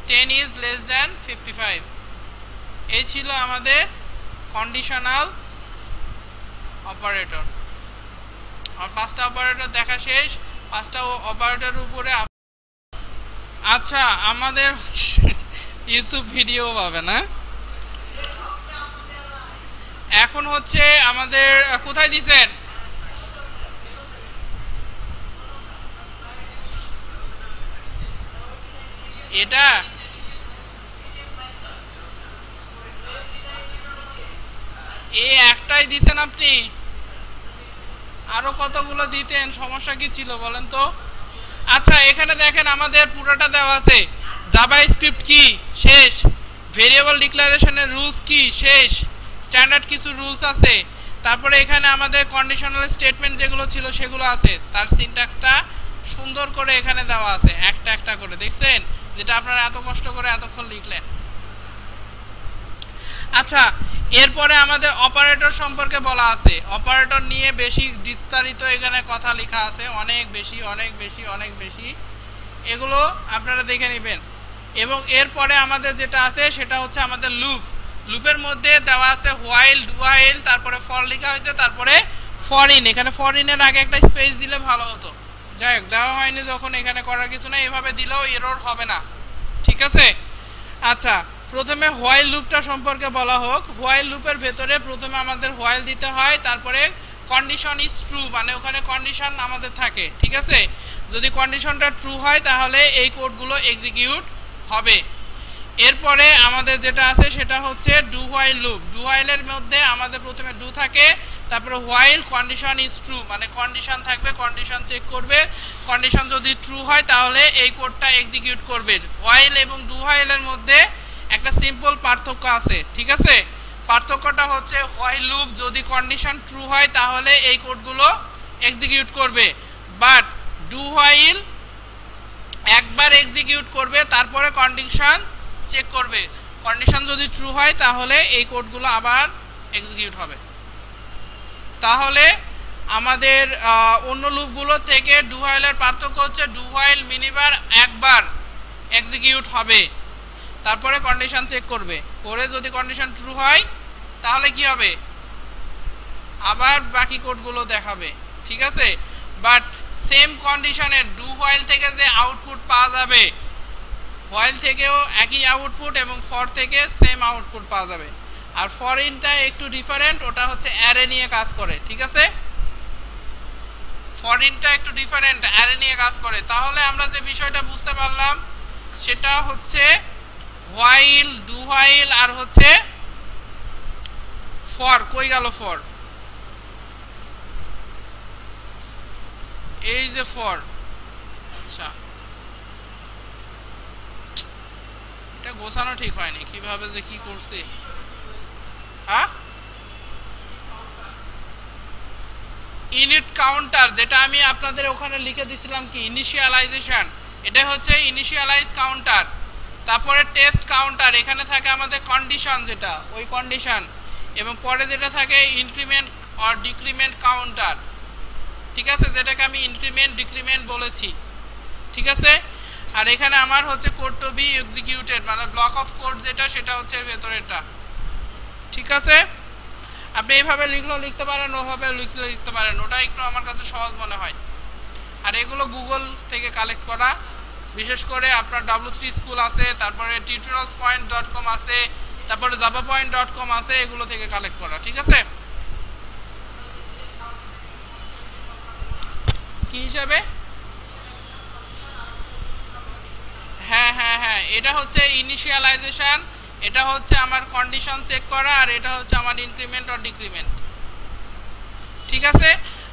10 ইজ লেস দ্যান 55। এই ছিল আমাদের কন্ডিশনাল অপারেটর। আর 5টা অপারেটর দেখা শেষ, 5টা অপারেটরের উপরে। আচ্ছা আমাদের ইউটিউব ভিডিও পাবে না। এখন হচ্ছে আমাদের কোথায় দিবেন, এটা এই একটাই দিবেন আপনি, আরো কতগুলো দিতেন, সমস্যা কি ছিল বলেন তো? আচ্ছা এখানে দেখেন আমাদের পুরোটা দেওয়া আছে, জাভাস্ক্রিপ্ট কি শেষ, ভেরিয়েবল ডিক্লারেশনের রুলস কি শেষ, স্ট্যান্ডার্ড কিছু রুলস আছে, তারপরে এখানে আমাদের কন্ডিশনাল স্টেটমেন্ট যেগুলো ছিল সেগুলো আছে, তার সিনট্যাক্সটা সুন্দর করে এখানে দেওয়া আছে একটা একটা করে, দেখছেন? যেটা আপনারা এত কষ্ট করে এতক্ষণ লিখলেন। আচ্ছা এরপরে আমাদের অপারেটর সম্পর্কে বলা আছে, অপারেটর নিয়ে বেশি বিস্তারিত এখানে কথা লেখা আছে, অনেক বেশি অনেক বেশি অনেক বেশি, এগুলো আপনারা দেখে নেবেন। এবং এরপরে আমাদের যেটা আছে সেটা হচ্ছে আমাদের লুপ। লুপের মধ্যে দেওয়া আছে হোয়াইল, ডু হোয়াইল, তারপরে ফর লেখা হয়েছে, তারপরে ফর ইন। এখানে ফর ইনের আগে একটা স্পেস দিলে ভালো হতো, যাই হোক দেওয়া হয়নি যখন, এখানে করার কিছু না, এভাবে দিলেও এরর হবে না, ঠিক আছে? আচ্ছা প্রথমে হোয়াইল লুপটা সম্পর্কে বলা হোক। হোয়াইল লুপের ভেতরে প্রথমে আমাদের হোয়াইল দিতে হয়, তারপরে কন্ডিশন ইজ ট্রু, মানে ওখানে কন্ডিশন আমাদের থাকে, ঠিক আছে? যদি কন্ডিশনটা ট্রু হয় তাহলে এই কোডগুলো এক্সিকিউট হবে। এরপরে আমাদের যেটা আছে সেটা হচ্ছে ডু হোয়াইল লুপ। ডু হোয়াইলের মধ্যে আমাদের প্রথমে ডু থাকে, তারপরে হোয়াইল কন্ডিশন ইজ ট্রু, মানে কন্ডিশন থাকবে, কন্ডিশন চেক করবে, কন্ডিশন যদি ট্রু হয় তাহলে এই কোডটা এক্সিকিউট করবে। হোয়াইল এবং ডু হোয়াইলের মধ্যে একটা সিম্পল পার্থক্য আছে, ঠিক আছে? পার্থক্যটা হচ্ছে হোয়াইল লুপ যদি কন্ডিশন ট্রু হয় তাহলে এই কোডগুলো এক্সিকিউট করবে, বাট ডু হোয়াইল একবার এক্সিকিউট করবে তারপরে কন্ডিশন চেক করবে, কন্ডিশন যদি ট্রু হয় তাহলে এই কোডগুলো আবার এক্সিকিউট হবে। তাহলে আমাদের অন্য লুপগুলো থেকে ডু হোয়াইলের পার্থক্য হচ্ছে ডু হোয়াইল মিনিমাম একবার এক্সিকিউট হবে, তারপরে কন্ডিশন চেক করবে, করে যদি কন্ডিশন ট্রু হয় তাহলে কি হবে, আবার বাকি কোডগুলো দেখাবে, ঠিক আছে? বাট সেম কন্ডিশনে ডু হোয়াইল থেকে যে আউটপুট পাওয়া যাবে, হোয়াইল থেকেও একই আউটপুট এবং ফর থেকে সেম আউটপুট পাওয়া যাবে। আর ফর ইনটা একটু ডিফারেন্ট, ওটা হচ্ছে অ্যারে নিয়ে কাজ করে, ঠিক আছে? ফর ইনটা একটু ডিফারেন্ট, অ্যারে নিয়ে কাজ করে। তাহলে আমরা যে বিষয়টা বুঝতে পারলাম সেটা হচ্ছে হোয়াইল, ডু হোয়াইল আর হচ্ছে ফর। কই গেল ফর? এই যে ফর, আচ্ছা এটা গোছানো ঠিক হয়নি, কিভাবে যে কি করছে। হ্যাঁ ইনিট কাউন্টার, যেটা আমি আপনাদের ওখানে লিখে দিছিলাম কি ইনিশিয়ালাইজেশন, এটা হচ্ছে ইনিশিয়ালাইজ কাউন্টার। তারপরে টেস্ট কাউন্টার, এখানে থাকে আমাদের কন্ডিশন, যেটা ওই কন্ডিশন, এবং পরে যেটা থাকে ইনক্রিমেন্ট অর ডিক্রিমেন্ট কাউন্টার, ঠিক আছে? যেটাকে আমি ইনক্রিমেন্ট ডিক্রিমেন্ট বলেছি, ঠিক আছে? আর এখানে আমার হচ্ছে কোড টু বি এক্সিকিউটেড, মানে ব্লক অফ কোড যেটা সেটা হচ্ছে ভেতরেরটা, ঠিক আছে? আপনি এইভাবে লিখলেও লিখতে পারেন, ওভাবে লিখতে পারেন, ওটা একটু আমার কাছে সহজ মনে হয়। আর এগুলো গুগল থেকে কালেক্ট করা, বিশেষ করে আপনার w3 স্কুল আছে, তারপরে tutorialspoint.com আছে, তারপরে javapoint.com আছে, এগুলো থেকে কালেক্ট করা। ঠিক আছে, কি হিসাবে? হ্যাঁ হ্যাঁ হ্যাঁ, এটা হচ্ছে ইনিশিয়ালাইজেশন, এটা হচ্ছে আমার কন্ডিশন চেক করা, আর এটা হচ্ছে আমার ইনক্রিমেন্ট অর ডিক্রিমেন্ট। ঠিক আছে,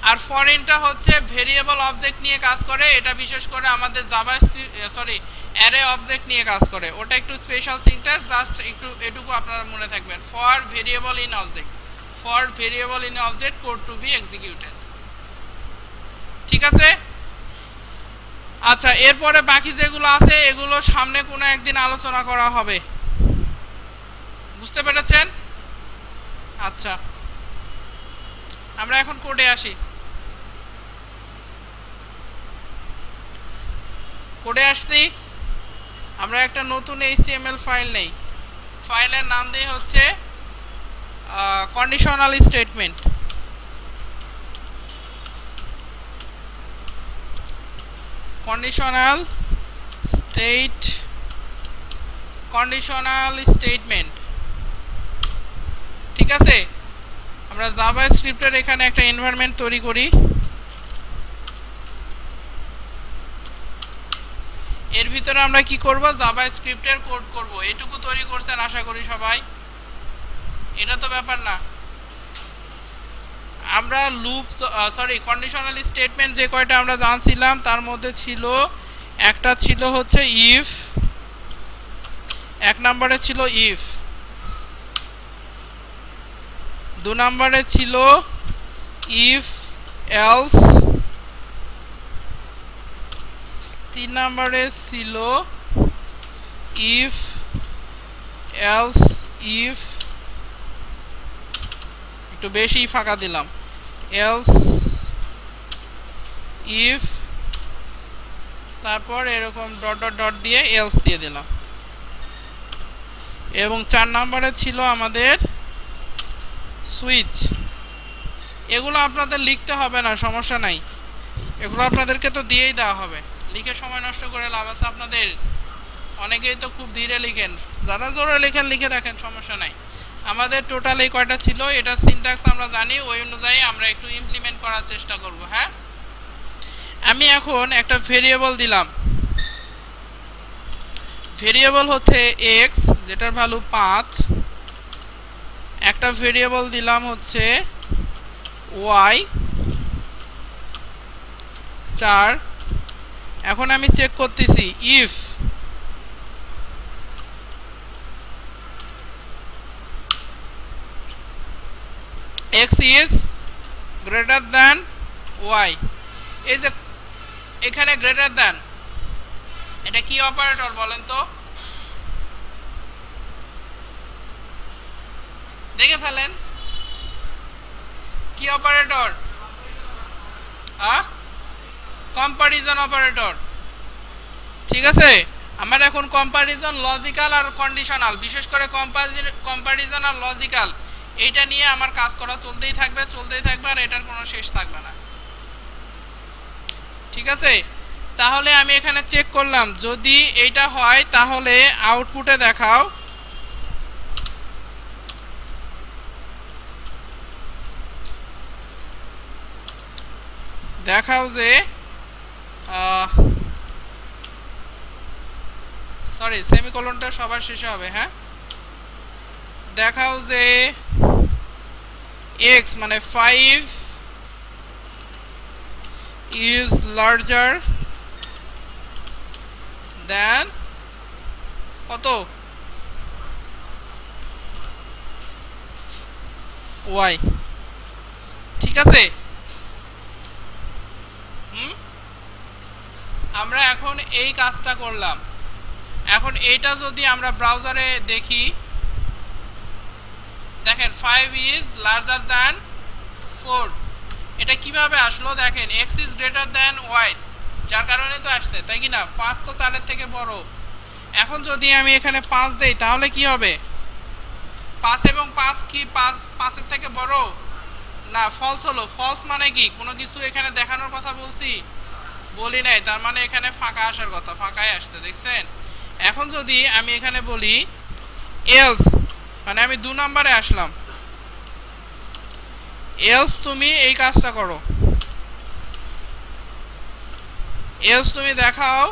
আর ফরেনটা হচ্ছে ভেরিয়েবল অবজেক্ট নিয়ে কাজ করে, এটা বিশেষ করে আমাদের অ্যারে অবজেক্ট নিয়ে কাজ করে, ওটা একটু স্পেশাল সিনট্যাক্স, জাস্ট একটু এটুকু আপনারা মনে থাকবেন। For variable in object code to be executed. ঠিক আছে, আচ্ছা, এরপরে বাকি যেগুলো আছে এগুলো সামনে কোনো একদিন আলোচনা করা হবে, বুঝতে পেরেছেন? আচ্ছা, আমরা এখন কোডে আসি। কোডে আসছি, আমরা একটা নতুন HTML ফাইল নেই, ফাইলের নাম দিয়ে হচ্ছে কন্ডিশনাল স্টেটমেন্ট। Conditional statement. ঠিক আছে, আমরা জাভাস্ক্রিপ্টের এখানে একটা এনভায়রনমেন্ট তৈরি করি। এর ভিতরে আমরা কি করব? জাভাস্ক্রিপ্টের কোড করব। এটুকু তৈরি করছেন আশা করি সবাই, এটা তো ব্যাপার না। আমরা কন্ডিশনাল স্টেটমেন্ট যে কয়টা আমরা জানছিলাম তার মধ্যে ছিল একটা ছিল হচ্ছে ইফ, এক নম্বরে ছিল ইফ, 2 নম্বরে ছিল ইফ এলস, 3 নম্বরে ছিল ইফ এলস ইফ, একটু বেশি ফাঁকা দিলাম, এলস ইফ, তারপর এরকম ডট ডট ডট দিয়ে এলস দিয়ে দিলাম, এবং 4 নম্বরে ছিল আমাদের সুইচ। এগুলো আপনাদের লিখতে হবে না, সমস্যা নাই, এগুলো আপনাদেরকে তো দিয়েই দেওয়া হবে, লিখে সময় নষ্ট করে লাভ আছে আপনাদের? অনেকেই তো খুব ধীরে লিখেন, যারা জোরে লিখেন লিখে রাখেন, সমস্যা নাই। আমাদের টোটাল এই কয়টা ছিল, এটা সিনট্যাক্স আমরা জানি, ওই অনুযায়ী আমরা একটু ইমপ্লিমেন্ট করার চেষ্টা করব। হ্যাঁ, আমি এখন একটা ভেরিয়েবল দিলাম, ভেরিয়েবল হচ্ছে x, যেটার ভ্যালু 5, একটা ভেরিয়েবল দিলাম হচ্ছে y 4। এখন আমি চেক করতেছি if x is greater than y, এই যে এখানে গ্রেটার দ্যান, এটা কি অপারেটর বলেন তো? দেখে ফেলেন, কি অপারেটর? Comparison operator. ঠিক আছে, আমার এখন কম্পারিজন লজিক্যাল আর কন্ডিশনাল, বিশেষ করে কম্পারিজন আর লজিক্যাল, এইটা নিয়ে আমার কাজ করা চলতেই থাকবে আর এটার কোনো শেষ থাকবে না। ঠিক আছে, তাহলে আমি এখানে চেক করলাম, যদি এইটা হয় তাহলে আউটপুটে দেখাও যে সেমিকোলনটা সবার শেষে হবে। হ্যাঁ, দেখাও যে x মানে 5 is larger than কত? y। ঠিক আছে, আমরা এখন এই কাজটা করলাম। এখন এইটা যদি আমরা ব্রাউজারে দেখি, দেখেন 5 is larger than 4, এটা কিভাবে আসলো? দেখেন x is greater than y, যার কারণে তো আসছে, তাই কি না? 5 তো 4 এর থেকে বড়। এখন যদি আমি এখানে 5 দেই তাহলে কি হবে? 5 এবং 5 কি 5 এর থেকে বড় না? ফলস হলো। ফলস মানে কি? কোনো কিছু এখানে দেখানোর কথা বলছি? বলি নাই, তার মানে এখানে ফাঁকা আসার কথা, ফাঁকায় আসছে, দেখছেন। এখন যদি আমি এখানে বলি এলস, মানে আমি 2 নম্বরে আসলাম, এলস তুমি এই কাজটা করো, এলস তুমি দেখাও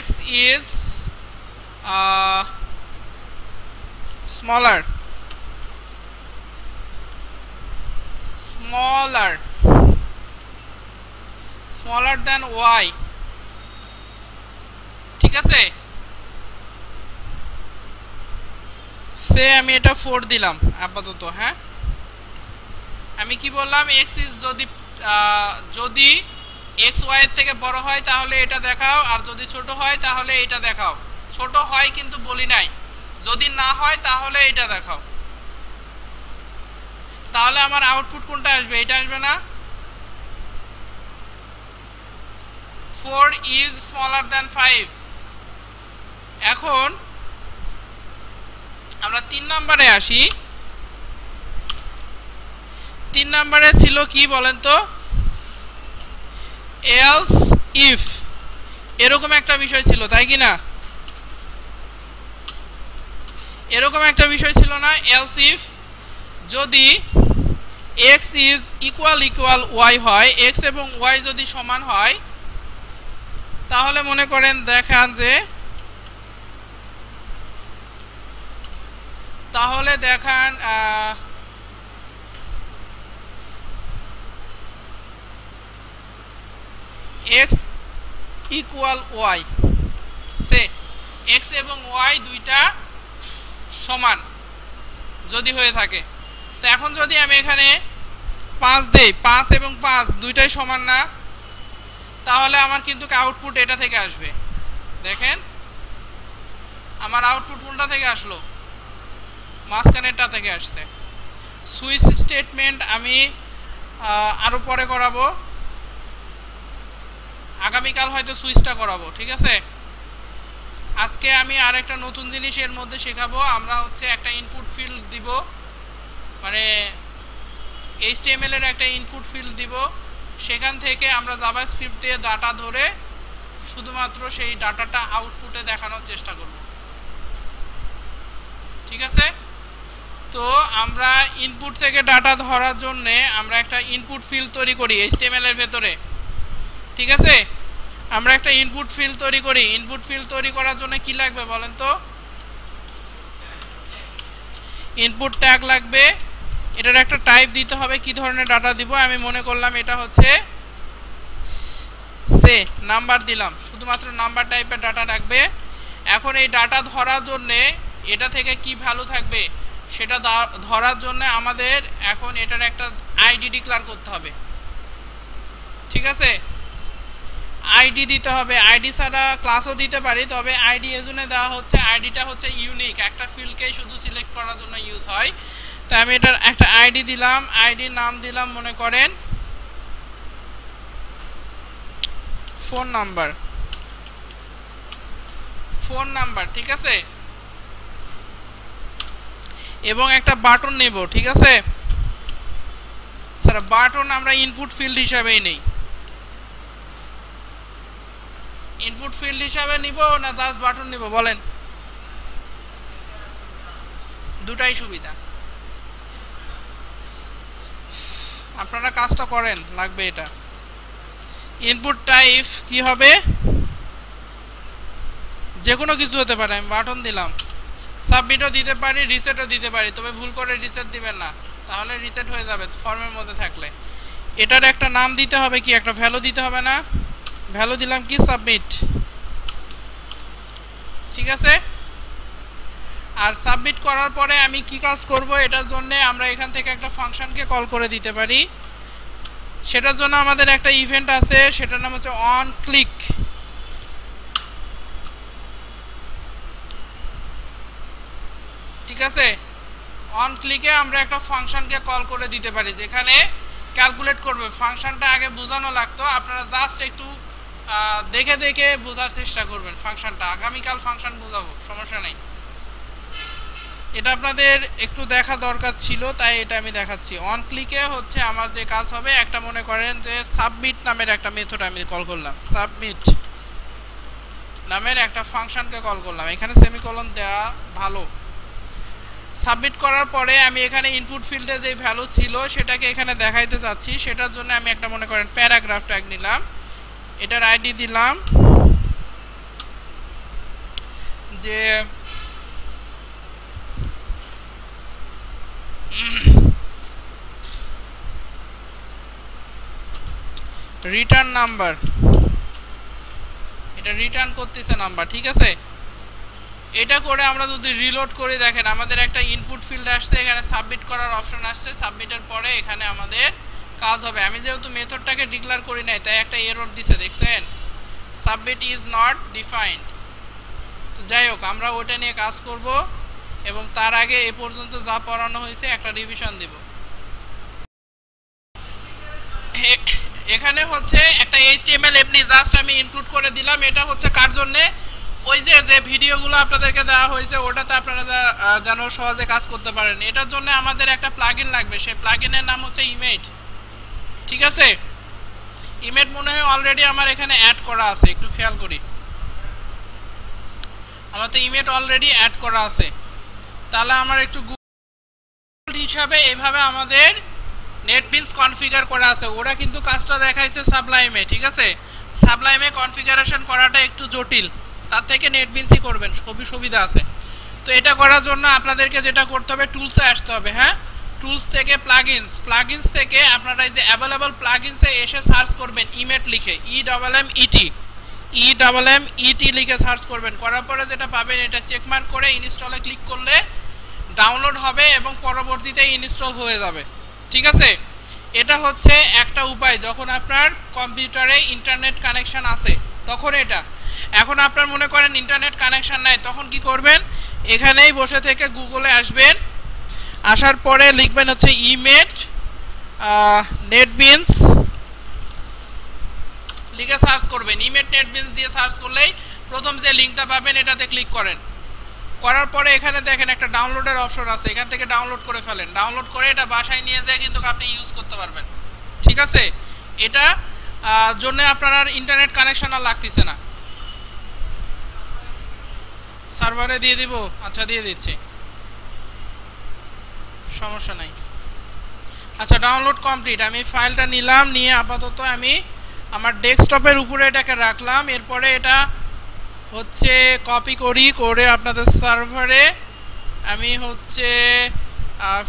x is smaller than y, ঠিক আছে। সে আমি এটা 4 দিলাম আপাতত। হ্যাঁ, আমি কি বললাম, x is যদি x y এর থেকে বড় হয় তাহলে এটা দেখাও, আর যদি ছোট হয় তাহলে এটা দেখাও। ছোট হয় কিন্তু বলি নাই, যদি না হয় তাহলে এটা দেখাও। তাহলে আমার আউটপুট কোনটা আসবে, এটা আসবে না? 4 is smaller than 5। এখন আমরা 3 নম্বরে আসি। 3 নম্বরে ছিল কি বলেন তো, এলস ইফ, এরকম একটা বিষয় ছিল, তাই কি না? এরকম একটা বিষয় ছিল না, এলস ইফ যদি x is equal y হয়, x এবং y যদি সমান হয়, তাহলে মনে করেন দেখান যে, তাহলে দেখান x equal y, সে x এবং y দুইটা সমান যদি হয়ে থাকে। তো এখন যদি আমি এখানে 5 দেই, 5 এবং 5 দুইটাই সমান না, তাহলে আমার কিন্তু আউটপুট এটা থেকে আসবে। দেখেন আমার আউটপুট কোনটা থেকে আসলো, মাঝখানেরটা থেকে আসছে। সুইচ স্টেটমেন্ট আমি আরো পরে করাবো, আগামীকাল হয়তো সুইচটা করাবো, ঠিক আছে। আজকে আমি আরেকটা নতুন জিনিস এর মধ্যে শেখাবো। আমরা হচ্ছে একটা ইনপুট ফিল্ড দিব, মানে HTML এর একটা ইনপুট ফিল্ড দিব, সেখান থেকে আমরা জাভাস্ক্রিপ্ট দিয়ে ডাটা ধরে শুধুমাত্র সেই ডাটাটা আউটপুটে দেখানোর চেষ্টা করব, ঠিক আছে। তো আমরা ইনপুট থেকে ডাটা ধরার জন্য আমরা একটা ইনপুট ফিল্ড তৈরি করি HTML এর ভেতরে, ঠিক আছে। আমরা একটা ইনপুট ফিল্ড তৈরি করি। ইনপুট ফিল্ড তৈরি করার জন্য কি লাগবে বলেন তো, ইনপুট ট্যাগ লাগবে। এটার একটা টাইপ দিতে হবে, কি ধরনের ডাটা দিব। আমি মনে করলাম এটা হচ্ছে সে নাম্বার দিলাম, শুধুমাত্র নাম্বার টাইপের ডাটা রাখবে। এখন এই ডাটা ধরার জন্য এটা থেকে কি ভ্যালু থাকবে সেটা ধরার জন্য আমাদের এখন এটার একটা আইডি ডিক্লেয়ার করতে হবে, ঠিক আছে। আইডি দিতে হবে, আইডি ছাড়া ক্লাসও দিতে পারি, তবে আইডি এজন্য দেওয়া হচ্ছে, আইডিটা হচ্ছে ইউনিক, একটা ফিল্ডকেই শুধু সিলেক্ট করার জন্য ইউজ হয়। তো আমি এটার একটা আইডি দিলাম, আইডির নাম দিলাম মনে করেন ফোন নাম্বার, ঠিক আছে। এবং একটা বাটন নেব, ঠিক আছে স্যার। বাটন আমরা ইনপুট ফিল্ড হিসাবেই নেই, ইনপুট ফিল্ড হিসাবে নিব না জাস্ট বাটন নিব বলেন? দুটাই সুবিধা, আপনারা কাজটা করেন, লাগবে এটা। ইনপুট টাইপ কি হবে, যে কোনো কিছু হতে পারে। আমি বাটন দিলাম, সাবমিটও দিতে পারি, রিসেটও দিতে পারি, তবে ভুল করে রিসেট দিবেন না, তাহলে রিসেট হয়ে যাবে ফর্মের মধ্যে থাকলে। এটার একটা নাম দিতে হবে, কি একটা ভ্যালু দিতে হবে না, ভ্যালু দিলাম কি সাবমিট, ঠিক আছে। আর সাবমিট করার পরে আমি কি কাজ করব, এটার জন্য আমরা এখান থেকে একটা ফাংশনকে কল করে দিতে পারি। সেটার জন্য আমাদের একটা ইভেন্ট আছে, সেটার নাম হচ্ছে অন ক্লিক, ঠিক আছে। অন ক্লিকে আমরা একটা ফাংশনকে কল করে দিতে পারি, যেখানে ক্যালকুলেট করবে। ফাংশনটা আগে বোঝানো লাগতো, আপনারা জাস্ট একটু দেখে দেখে বোঝার চেষ্টা করবেন ফাংশনটা। আগামীকাল ফাংশন বোঝাবো, সমস্যা নেই। এটা আপনাদের একটু দেখা দরকার ছিল, তাই এটা আমি দেখাচ্ছি। অন ক্লিকে হচ্ছে আমার যে কাজ হবে, একটা মনে করেন যে সাবমিট নামের একটা মেথড আমি কল করলাম, সাবমিট নামের একটা ফাংশনকে কল করলাম, এখানে সেমিকোলন দেওয়া ভালো। সাবমিট করার পরে আমি এখানে ইনপুট ফিল্ডে যে ভ্যালু ছিল সেটাকে এখানে দেখাইতে চাচ্ছি, সেটার জন্য আমি একটা মনে করেন প্যারাগ্রাফ ট্যাগ নিলাম, এটার আইডি দিলাম যে রিটার্ন নাম্বার, এটা রিটার্ন করতেছে নাম্বার, ঠিক আছে। এটা করে আমরা যদি রিলোড করে দেখেন আমাদের একটা ইনপুট ফিল্ড আসছে, এখানে সাবমিট করার অপশন আসছে, সাবমিটের পরে এখানে আমাদের কাজ হবে। আমি যেহেতু মেথডটাকে ডিক্লেয়ার করি নাই তাই একটা এরর দিছে, দেখছেন, সাবমিট ইজ নট ডিফাইন্ড। তো যাই হোক, আমরা ওটা নিয়ে কাজ করব এবং তার আগে এ পর্যন্ত যা পড়ানো হয়েছে একটা রিভিশন দিব। এখানে হচ্ছে একটা HTML এমনি জাস্ট আমি ইনক্লুড করে দিলাম। এটা হচ্ছে কার জন্য, ওই যে ভিডিওগুলো আপনাদেরকে দেওয়া হয়েছে ওটাতে আপনারা যেন সহজে কাজ করতে পারেন। এটার জন্য আমাদের একটা প্লাগইন লাগবে, সেই প্লাগইনের নাম হচ্ছে ইমেজ, ঠিক আছে। ইমেজ মনে হয় অলরেডি আমার এখানে অ্যাড করা আছে, একটু খেয়াল করি, আমার তো ইমেজ অলরেডি অ্যাড করা আছে। তাহলে আমার একটু গুগল হিসাবে এইভাবে আমাদের নেটবিনস কনফিগার করা আছে। ওরা কিন্তু কাজটা দেখাইছে সাবলাইমে, ঠিক আছে। সাবলাইমে কনফিগারেশন করাটা একটু জটিল, তার থেকে নেটবিনসই করবেন, খুবই সুবিধা আছে। তো এটা করার জন্য আপনাদেরকে যেটা করতে হবে, টুলসে আসতে হবে। হ্যাঁ, টুলস থেকে প্লাগইনস, প্লাগইনস থেকে আপনারা এই যে অ্যাভেলেবল প্লাগইনসে এসে সার্চ করবেন ইমেট লিখে, EMMET লিখে সার্চ করবেন। করার পরে যেটা পাবেন এটা চেকমার্ক করে ইনস্টলে ক্লিক করলে ডাউনলোড হবে এবং পরবর্তীতে ইনস্টল হয়ে যাবে, ঠিক আছে। এটা হচ্ছে একটা উপায় যখন আপনার কম্পিউটারে ইন্টারনেট কানেকশন আছে তখন এটা। এখন আপনার মনে করেন ইন্টারনেট কানেকশন নাই, তখন কি করবেন, এখানেই বসে থেকে গুগলে আসবেন, আসার পরে লিখবেন হচ্ছে ইমেজ নেটবিনস লিখে সার্চ করবেন। ইমেজ নেটবিনস দিয়ে সার্চ করলেই প্রথম যে লিঙ্কটা পাবেন এটাতে ক্লিক করেন। করার পরে এখানে দেখেন একটা ডাউনলোডের অপশন আছে, এখান থেকে ডাউনলোড করে ফেলেন। ডাউনলোড করে এটা বাসায় নিয়ে যায় কিন্তু আপনি ইউজ করতে পারবেন, ঠিক আছে। এটা জন্য আপনার আর ইন্টারনেট কানেকশন আর লাগতেছে না। সার্ভারে দিয়ে দিব, আচ্ছা দিয়ে দিচ্ছি, সমস্যা নাই। আচ্ছা, ডাউনলোড কমপ্লিট। আমি ফাইলটা নিলাম, নিয়ে আপাতত আমি আমার ডেস্কটপের উপরে এটাকে রাখলাম। এরপরে এটা হচ্ছে কপি করে আপনাদের সার্ভারে আমি হচ্ছে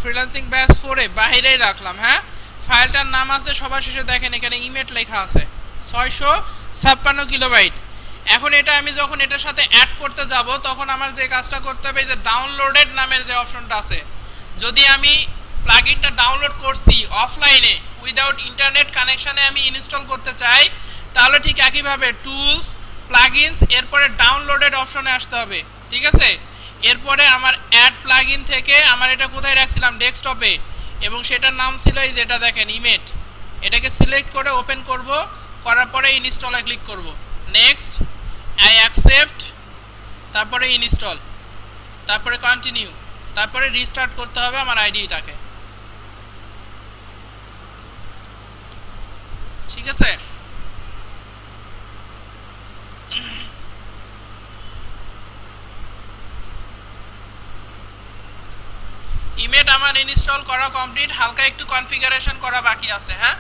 ফ্রিল্যান্সিং ব্যাচ 4 বাইরেই রাখলাম। হ্যাঁ, ফাইলটার নাম আছে সবার শেষে দেখেন এখানে ইমেজ লেখা আছে 656 কিলোবাইট। এখন এটা আমি যখন এটার সাথে অ্যাড করতে যাব তখন আমার যে কাজটা করতে হবে, যে ডাউনলোডেড নামের যে অপশনটা আছে, যদি আমি প্লাগইনটা ডাউনলোড করছি অফলাইনে উইদাউট ইন্টারনেট কানেকশনে আমি ইনস্টল করতে চাই, তাহলে ঠিক একইভাবে টুলস প্লাগইনস এরপরে ডাউনলোডেড অপশনে আসতে হবে, ঠিক আছে। এরপরে আমার অ্যাড প্লাগইন থেকে আমার এটা কোথায় রাখছিলাম, ডেস্কটপে, এবং সেটার নাম ছিল এই যেটা দেখেন ইমেজ। এটাকে সিলেক্ট করে ওপেন করব, করার পরে ইনস্টলে ক্লিক করব, নেক্সট, আই অ্যাকসেপ্ট, তারপরে ইনস্টল, তারপরে কন্টিনিউ, তারপরে রিস্টার্ট করতে হবে আমার আইডিটাকে, ঠিক আছে। ইমেজ আমার ইনস্টল করা কমপ্লিট, হালকা একটু কনফিগারেশন করা বাকি আছে। হ্যাঁ,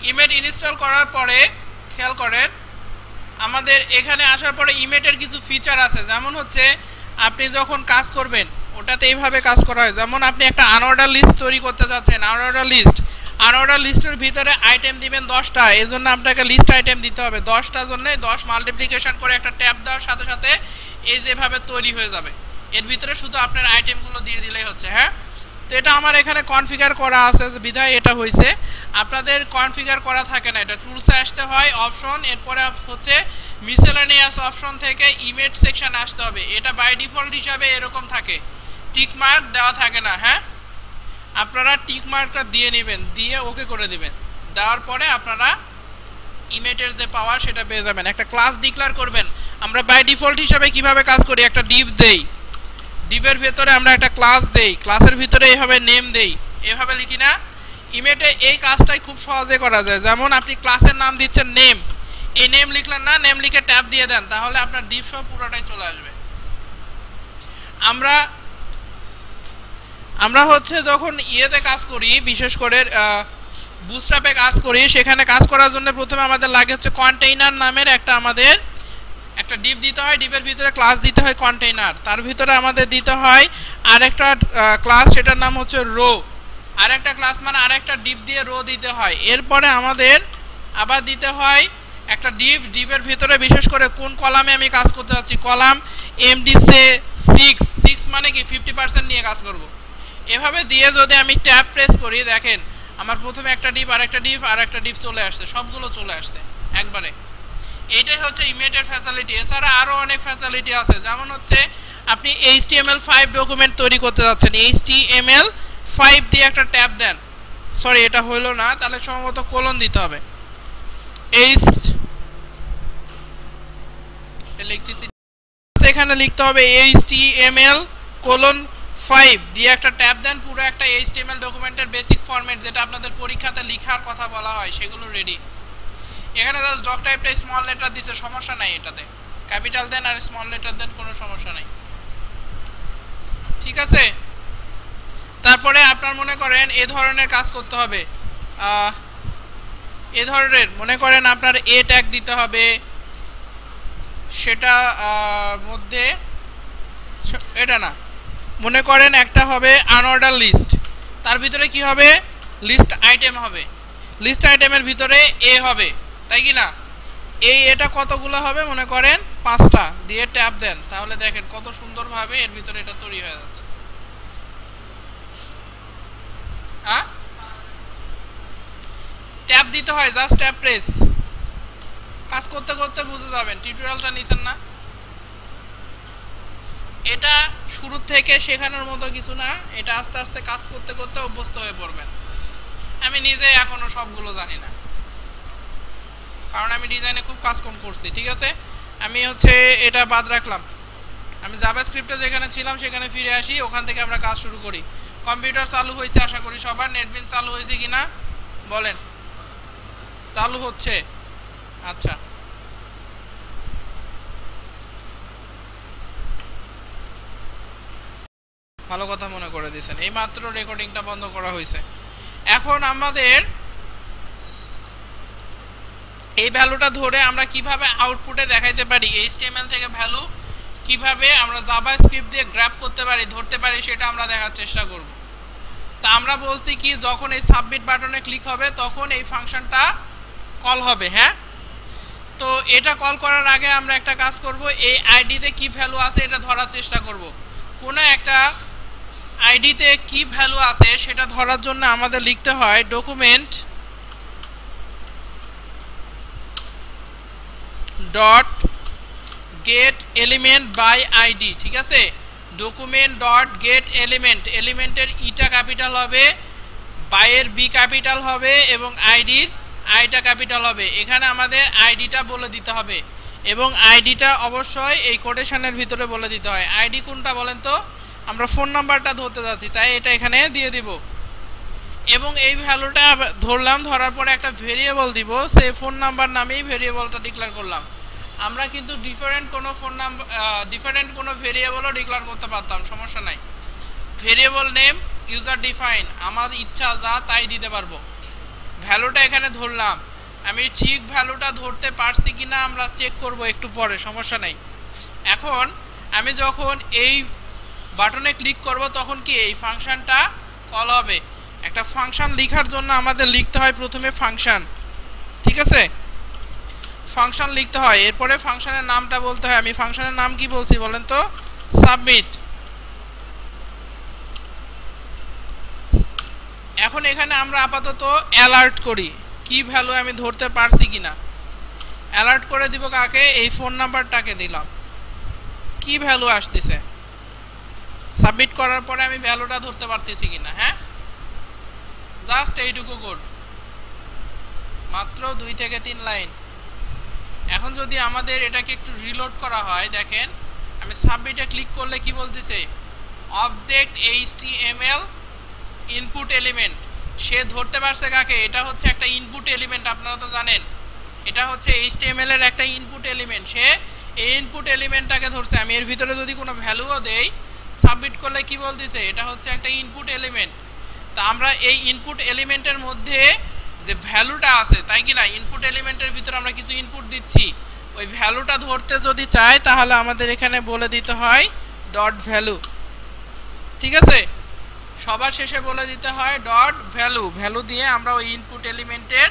ইমেজ ইনস্টল করার পরে খেয়াল করেন আমাদের এখানে আসার পরে ইমেজের কিছু ফিচার আছে, যেমন হচ্ছে আপনি যখন কাজ করবেন ওটাতে এইভাবে কাজ করা হয়। যেমন আপনি একটা আনঅর্ডার লিস্ট তৈরি করতে চাচ্ছেন, আনঅর্ডার লিস্টের ভিতরে আইটেম দিবেন 10টা, এজন্য আপনাকে লিস্ট আইটেম দিতে হবে 10টার জন্য 10 মাল্টিপ্লিকেশন করে একটা ট্যাব দেওয়ার সাথে সাথে এই যেভাবে তৈরি হয়ে যাবে। এর ভিতরে শুধু আপনার আইটেমগুলো দিয়ে দিলেই হচ্ছে। হ্যাঁ, তো এটা আমার এখানে কনফিগার করা আছে বিধায় এটা হয়েছে। আপনাদের কনফিগার করা থাকে না, এটা টুলসে আসতে হয়, অপশন, এরপরে হচ্ছে মিসেলেনিয়াস অপশন থেকে ইমেজ সেকশন আসতে হবে। এটা বাই ডিফল্ট হিসাবে এরকম থাকে, টিক মার্ক দেওয়া থাকে না। হ্যাঁ, আপনারা টিক মার্কটা দিয়ে নেবেন, দিয়ে ওকে করে দিবেন, দেওয়ার পরে আপনারা ইমেজের যে পাওয়ার সেটা পেয়ে যাবেন। একটা ক্লাস ডিক্লেয়ার করবেন। আমরা বাই ডিফল্ট হিসাবে কিভাবে কাজ করি, একটা ডিভ দেই, ডিভের ভিতরে আমরা একটা ক্লাস দেই, ক্লাসের ভিতরে এইভাবে নেম দেই, এভাবে লিখি না? ইমেটে এই কাজটাই খুব সহজে করা যায়। যেমন আপনি ক্লাসের নাম দিচ্ছেন নেম, এই নেম লিখলেন না, নেম লিখে ট্যাব দিয়ে দেন, তাহলে আপনার ডিভ সহ পুরোটাই চলে আসবে। আমরা হচ্ছে যখন ইয়েতে কাজ করি, বিশেষ করে বুটস্ট্র্যাপে কাজ করি, সেখানে কাজ করার জন্য প্রথমে আমাদের লাগে হচ্ছে কন্টেইনার নামের আমাদের একটা ডিভ দিতে হয়, ডিভের ভিতরে ক্লাস দিতে হয় কন্টেইনার, তার ভিতরে আমাদের দিতে হয় আরেকটা ক্লাস, সেটার নাম হচ্ছে রো, আরেকটা ক্লাস মানে আরেকটা ডিভ দিয়ে রো দিতে হয়। এরপরে আমাদের আবার দিতে হয় একটা ডিভ, ডিভের ভিতরে বিশেষ করে কোন কলামে আমি কাজ করতে যাচ্ছি, কলাম এমডিসে 6 মানে কি 50% নিয়ে কাজ করব। এভাবে দিয়ে যদি আমি ট্যাব প্রেস করি, দেখেন আমার প্রথমে একটা ডিভ, আরেকটা ডিভ, আরেকটা ডিভ চলে আসছে, সবগুলো চলে আসছে একবারে। এইটাই হচ্ছে ইমেটের ফ্যাসিলিটি। এছাড়া আরও অনেক ফ্যাসিলিটি আছে, যেমন হচ্ছে আপনি HTML5 ডকুমেন্ট তৈরি করতে যাচ্ছেন, HTML5 দিয়ে একটা ট্যাব দেন, সরি এটা হইলো না, তাহলে সম্ভবত কোলন দিতে হবে, এখানে লিখতে হবে HTML:5 দিয়ে একটা ট্যাব দেন, পুরো একটা HTML ডকুমেন্টের বেসিক ফরম্যাট যেটা আপনাদের পরীক্ষাতে লেখার কথা বলা হয় সেগুলো রেডি। এখানে জাস্ট ডক টাইপটা স্মল লেটার দিছে, সমস্যা নাই, এটাতে ক্যাপিটাল দেন আর স্মল লেটার দেন, কোনো সমস্যা নাই, ঠিক আছে। তারপরে আপনার মনে করেন এ ধরনের কাজ করতে হবে, এ ধরনের মনে করেন আপনার এ ট্যাগ দিতে হবে, সেটা মধ্যে এটা না, মনে করেন একটা হবে আনঅর্ডার লিস্ট, তার ভিতরে কি হবে, লিস্ট আইটেম হবে, লিস্ট আইটেমের ভিতরে এ হবে, তাই কি না? এটা কতগুলো হবে, মনে করেন 5টা, দিয়ে ট্যাব দেন, তাহলে দেখেন কত সুন্দরভাবে এর ভিতরে এটা তৈরি হয়ে যাচ্ছে। ট্যাব দিতে হয়, জাস্ট ট্যাব প্রেস, কাজ করতে করতে বুঝে যাবেন, টিউটোরিয়ালটা নিছেন না? এটা শুরু থেকে শেখানোর মতো কিছু না, এটা আস্তে আস্তে কাজ করতে করতে অভ্যস্ত হয়ে পড়বেন। আমি নিজে এখনো সবগুলো জানি না, কারণ আমি ডিজাইনে খুব কাজ কম করছি, ঠিক আছে। আমি হচ্ছে এটা বাদ রাখলাম, আমি জাভাস্ক্রিপ্টে যেখানে ছিলাম সেখানে ফিরে আসি, ওখান থেকে আমরা কাজ শুরু করি। কম্পিউটার চালু হয়েছে আশা করি সবার, নেটবিনস চালু হয়েছে কিনা বলেন? চালু হচ্ছে, আচ্ছা। ভালো কথা মনে করে দিয়েছেন, এই মাত্র রেকর্ডিংটা বন্ধ করা হয়েছে। এখন আমাদের এই ভ্যালুটা ধরে আমরা কিভাবে আউটপুটে দেখাইতে পারি, HTML থেকে ভ্যালু কিভাবে আমরা জাভাস্ক্রিপ্ট দিয়ে গ্র্যাব করতে পারি, ধরতে পারি, সেটা আমরা দেখার চেষ্টা করব। তা আমরা বলছি কি, যখন এই সাবমিট বাটনে ক্লিক হবে তখন এই ফাংশনটা কল হবে, হ্যাঁ। তো এটা কল করার আগে আমরা একটা কাজ করব, এই আইডিতে কি ভ্যালু আছে এটা ধরার চেষ্টা করব। কোনো একটা আইডিতে কি ভ্যালু আছে সেটা ধরার জন্য আমাদের লিখতে হয় document dot get element by ID, ঠিক আছে। ডকুমেন্ট ডট গেট এলিমেন্ট, এলিমেন্টের ইটা ক্যাপিটাল হবে, বাইয়ের বি ক্যাপিটাল হবে এবং আইডির আইটা ক্যাপিটাল হবে। এখানে আমাদের আইডিটা বলে দিতে হবে এবং আইডিটা অবশ্যই এই কোটেশনের ভিতরে বলে দিতে হয়। আইডি কোনটা বলেন তো? আমরা ফোন নাম্বারটা ধরতে যাচ্ছি, তাই এটা এখানে দিয়ে দিব এবং এই ভ্যালুটা ধরলাম, ধরার পরে একটা ভেরিয়েবল দিব, সেই ফোন নাম্বার নামেই ভেরিয়েবলটা ডিক্লেয়ার করলাম। আমরা কিন্তু ডিফারেন্ট কোনো ভেরিয়েবলও ডিক্লেয়ার করতে পারতাম, সমস্যা নাই। ভেরিয়েবল নেম ইউজার ডিফাইন, আমার ইচ্ছা যা তাই দিতে পারবো। ভ্যালুটা এখানে ধরলাম, আমি ঠিক ভ্যালুটা ধরতে পারছি কিনা আমরা চেক করব একটু পরে, সমস্যা নাই। এখন আমি যখন এই বাটনে ক্লিক করব তখন কি এই ফাংশনটা কল হবে। একটা ফাংশন লেখার জন্য আমাদের লিখতে হয় প্রথমে ফাংশন, ঠিক আছে। ফাংশন লিখতে হয়, এরপরে ফাংশনের নামটা বলতে হয়। আমি ফাংশনের নাম কি বলছি বলেন তো? সাবমিট। এখন এখানে আমরা আপাতত অ্যালার্ট করি কি ভ্যালু আমি ধরতে পারছি কিনা। অ্যালার্ট করে দিব কাকে? এই ফোন নাম্বারটাকে দিলাম, কি ভ্যালু আসতেছে। সাবমিট করার পরে আমি ভ্যালুটা ধরতে পারতেছি কিনা, হ্যাঁ। জাস্ট এইটুকু কোড, মাত্র 2 থেকে 3 লাইন। এখন যদি আমাদের এটাকে একটু রিলোড করা হয়, দেখেন আমি সাবমিটে ক্লিক করলে কি বলতেছে, অবজেক্ট এইচটিএমএল ইনপুট এলিমেন্ট, সে ধরতে পারছে কাকে? এটা হচ্ছে একটা ইনপুট এলিমেন্ট, আপনারা তো জানেন এটা হচ্ছে এইচটিএমএল এর একটা ইনপুট এলিমেন্ট। সে এই ইনপুট এলিমেন্টটাকে ধরছে। আমি এর ভিতরে যদি কোনো ভ্যালুও দেই, সাবমিট করলে কি বলতেছে? এটা হচ্ছে একটা ইনপুট এলিমেন্ট। তা আমরা এই ইনপুট এলিমেন্টের মধ্যে যে ভ্যালুটা আছে, তাই কি না, ইনপুট এলিমেন্টের ভিতরে আমরা কিছু ইনপুট দিচ্ছি, ওই ভ্যালুটা ধরতে যদি চাই তাহলে আমাদের এখানে বলে দিতে হয় ডট ভ্যালু। ঠিক আছে, সবার শেষে বলে দিতে হয় ডট ভ্যালু। ভ্যালু দিয়ে আমরা ওই ইনপুট এলিমেন্টের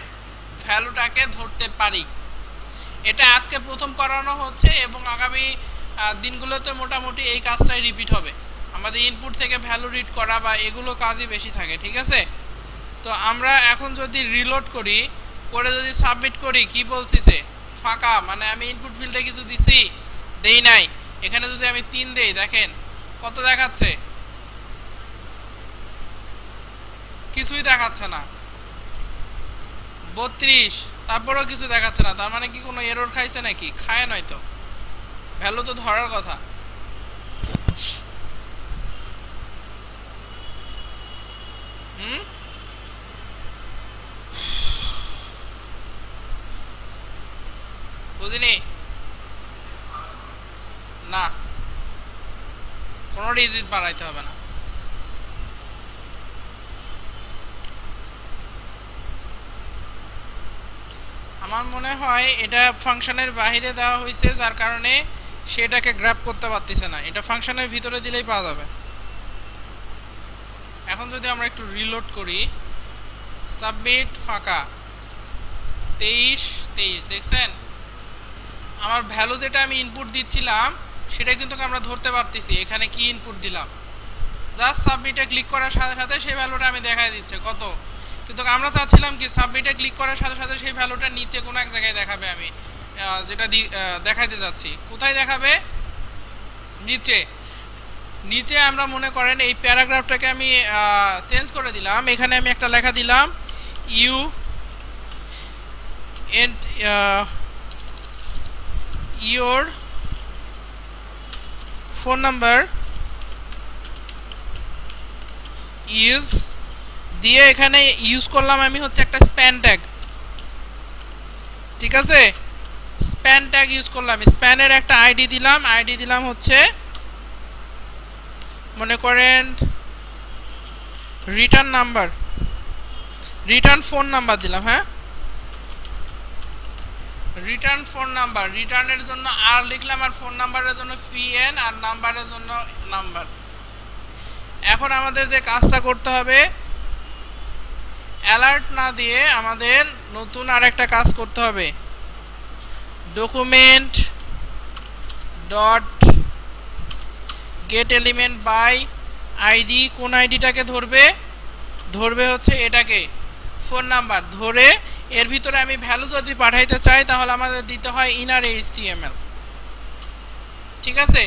ভ্যালুটাকে ধরতে পারি। এটা আজকে প্রথম করানো হচ্ছে এবং আগামী দিনগুলোতে মোটামুটি এই কাজটাই রিপিট হবে। আমাদের ইনপুট থেকে ভ্যালু রিড করা বা এগুলো কাজই বেশি থাকে। ঠিক আছে, তো আমরা এখন যদি রিলোড করি, করে যদি সাবমিট করি, কি বলতেছে? ফাঁকা, মানে আমি ইনপুট ফিল্ডে কিছু দিছি, দেই নাই। এখানে যদি আমি 3 দেই, দেখেন কত দেখাচ্ছে? কিছুই দেখাচ্ছে না। 32, তারপরেও কিছু দেখাচ্ছে না। তার মানে কি কোনো এরর খাইছে নাকি? খায় নাই তো, ভ্যালু তো ধরার কথা। বুঝিনি না, কোনো ডিজিট বাড়াইতে হবে না। আমার মনে হয় এটা ফাংশনের বাইরে দেওয়া হয়েছে, যার কারণে সেটাকে গ্র্যাব করতে পারতেছে না। এটা ফাংশনের ভিতরে দিলেই পাওয়া যাবে। এখন যদি আমরা একটু রিলোড করি, সাবমিট, ফাঁকা, 23, দেখছেন আমার ভ্যালু যেটা আমি ইনপুট দিচ্ছিলাম সেটা কিন্তু আমরা ধরতে পারতেছি। এখানে কি ইনপুট দিলাম, জাস্ট সাবমিটে ক্লিক করার সাথে সাথে সেই ভ্যালুটা আমি দেখাই দিচ্ছে কত। কিন্তু আমরা চাচ্ছিলাম কি সাবমিটে ক্লিক করার সাথে সাথে সেই ভ্যালুটা নিচে কোনো এক জায়গায় দেখাবে। আমি যেটা দেখাইতে যাচ্ছি, কোথায় দেখাবে? নিচে। নিচে আমরা মনে করেন এই প্যারাগ্রাফটাকে আমি চেঞ্জ করে দিলাম। এখানে আমি একটা লেখা দিলাম, you and your phone number use দিয়ে এখানে ইউজ করলাম আমি হচ্ছে একটা স্প্যান ট্যাগ। ঠিক আছে, স্প্যান ট্যাগ ইউজ করলাম। স্প্যানের একটা আইডি দিলাম হচ্ছে মনে করেন রিটার্ন ফোন নাম্বার দিলাম। হ্যাঁ, রিটার্ন ফোন নাম্বার, রিটার্নের জন্য আর লিখলাম, আর ফোন নাম্বারের জন্য ফিএন, আর নাম্বারের জন্য নাম্বার। এখন আমাদের যে কাজটা করতে হবে, অ্যালার্ট না দিয়ে আমাদের নতুন আরেকটা কাজ করতে হবে। Document dot get element by ID, কোন আইডিটাকে ধরবে হচ্ছে এটাকে, ফোন নাম্বার ধরে এর ভিতরে আমি ভ্যালু যদি পাঠাইতে চাই তাহলে আমাদের দিতে হয় ইনার এইচটিএমএল। ঠিক আছে,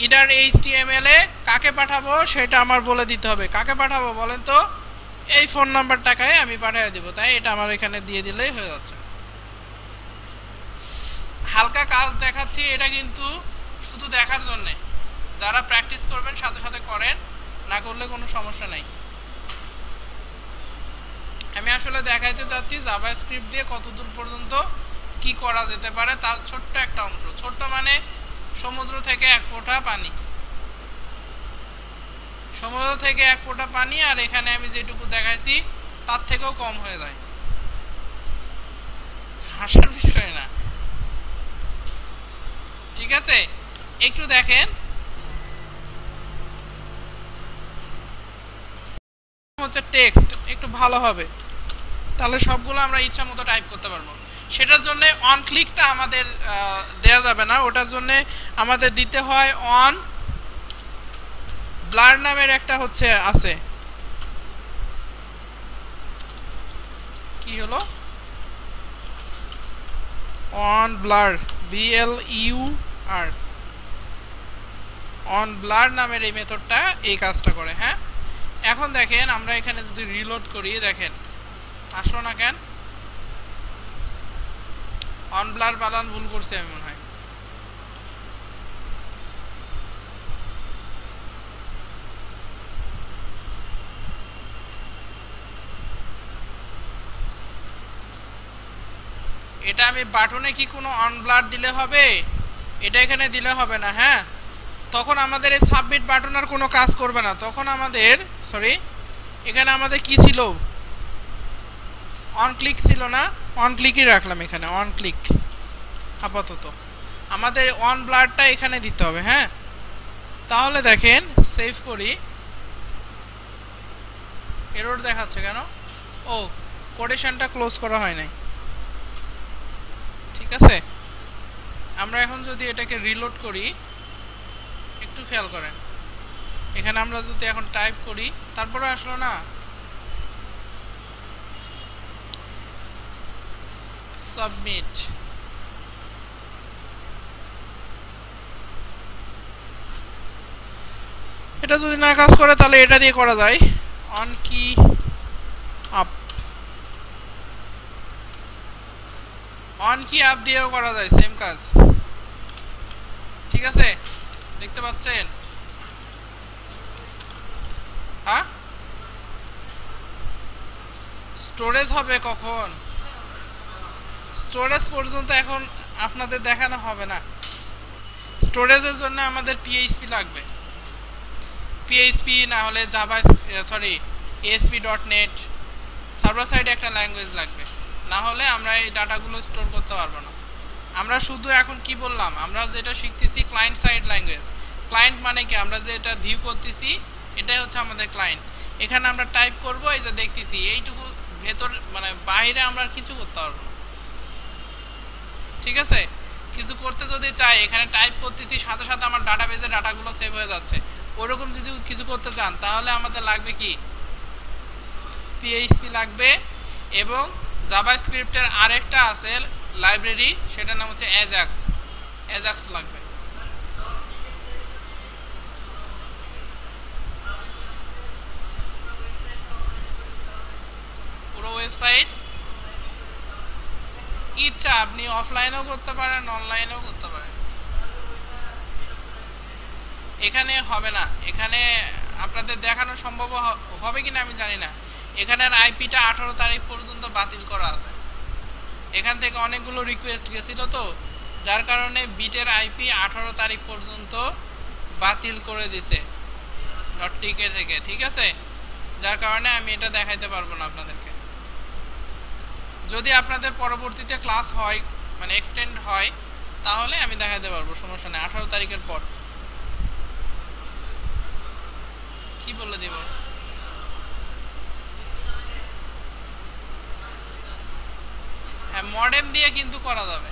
ইনার এইচটিএমএল এ কাকে পাঠাবো সেটা আমার বলে দিতে হবে। কাকে পাঠাবো বলেন তো? এই ফোন নাম্বারটাকে আমি পাঠিয়ে দিব। তাই এটা আমার এখানে দিয়ে দিলেই হয়ে যাচ্ছে। হালকা কাজ দেখাচ্ছি, এটা কিন্তু শুধু দেখার জন্য। যারা প্র্যাকটিস করবেন সাথে সাথে করেন, না করলে কোনো সমস্যা নাই। আমি আসলে দেখাইতে চাচ্ছি জাভাস্ক্রিপ্ট দিয়ে কতদূর পর্যন্ত কি করা যেতে পারে, তার ছোট্ট একটা অংশ। ছোট্ট মানে সমুদ্র থেকে এক ফোঁটা পানি, সমুদ্র থেকে এক ফোঁটা পানি, আর এখানে আমি যেটুকু দেখাইছি তার থেকেও কম হয়ে যায়। হাসার বিষয় না। ঠিক আছে, একটু দেখেন, হচ্ছে টেক্সট একটু ভালো হবে, তাহলে সবগুলো আমরা ইচ্ছা মতো টাইপ করতে পারবো। সেটার জন্য অন ক্লিকটা আমাদের দেয়া যাবে না, ওটার জন্য আমাদের দিতে হয় অন ব্লার নামের একটা হচ্ছে আছে, কি হলো on blur, BLUR, on blur নামের এই মেথডটা এই কাজটা করে। হ্যাঁ, এখন দেখেন আমরা এখানে যদি রিলোড করি, দেখেন আসলো না কেন? অন ব্লার বানান ভুল করছি আমি মনে হয়। এটা আমি বাটনে কি কোনো অন ব্লার দিলে হবে? এটা এখানে দিলে হবে না। হ্যাঁ, তখন আমাদের এই সাবমিট বাটন আর কোনো কাজ করবে না। তখন আমাদের এখানে আমাদের কি ছিল? অন ক্লিক ছিল না? অন ক্লিকই রাখলাম এখানে, অন ক্লিক। আপাতত আমাদের অন ব্লারটা এখানে দিতে হবে। হ্যাঁ, তাহলে দেখেন সেভ করি, এরর দেখাচ্ছে কেন? ও, কোটেশনটা ক্লোজ করা হয় নাই। ঠিক আছে, আমরা এখন যদি এটাকে রিলোড করি, একটু খেয়াল করেন, এখানে আমরা যদি এখন টাইপ করি তারপরে আসলো না, সাবমিট। এটা যদি না কাজ করে তাহলে এটা দিয়ে করা যায়, অন কি আপ, অন কি আপ দিয়েও করা যায় সেম কাজ। ঠিক আছে, দেখতে পাচ্ছেন? হ্যাঁ, স্টোরেজ হবে কখন? স্টোরেজ পর্যন্ত এখন আপনাদের দেখানো হবে না। স্টোরেজের জন্য আমাদের পিএইচপি লাগবে, পিএইচপি না হলে জাভা, ASP.NET সার্ভার সাইডে একটা ল্যাঙ্গুয়েজ লাগবে, না হলে আমরা এই ডাটাগুলো স্টোর করতে পারবো না। আমরা শুধু এখন কি বললাম, আমরা যেটা শিখতেছি ক্লায়েন্ট সাইড ল্যাঙ্গুয়েজ। ক্লায়েন্ট মানে কি? আমরা যে এটা ভিউ করতেছি এটাই হচ্ছে আমাদের ক্লায়েন্ট। এখানে আমরা টাইপ করব, এই যে দেখতেছি এইটুকু ভেতর, মানে বাইরে আমরা কিছু করতে পারবো না। ঠিক আছে, কিছু করতে যদি চাই এখানে টাইপ করতেছি, সাথে সাথে আমার ডাটাবেজে ডাটাগুলো সেভ হয়ে যাচ্ছে। ওরকম যদি কিছু করতে চান তাহলে আমাদের লাগবে কি? পিএইচপি লাগবে, এবং জাভাস্ক্রিপ্টের আরেকটা আছে লাইব্রেরি, সেটার নাম হচ্ছে অ্যাজাক্স লাগবে। পুরো ওয়েবসাইট ইচ্ছা, আপনি অফলাইনেও করতে পারেন, অনলাইনেও করতে পারেন। এখানে হবে না, এখানে আপনাদের দেখানো সম্ভব হবে কিনা আমি জানি না। এখানের আইপিটা 18 তারিখ পর্যন্ত বাতিল করা আছে। এখান থেকে অনেকগুলো রিকোয়েস্ট গেছিল, তো যার কারণে বিটের আইপি 18 তারিখ পর্যন্ত বাতিল করে দিছে .tk থেকে। ঠিক আছে, যার কারণে আমি এটা দেখাইতে পারবো না আপনাদেরকে। যদি আপনাদের পরবর্তীতে ক্লাস হয়, মানে এক্সটেন্ড হয়, তাহলে আমি দেখাইতে পারবো, সমস্যা নেই। 18 তারিখের পর কি বলে দিব? হ্যাঁ, মডেম দিয়ে কিন্তু করা যাবে।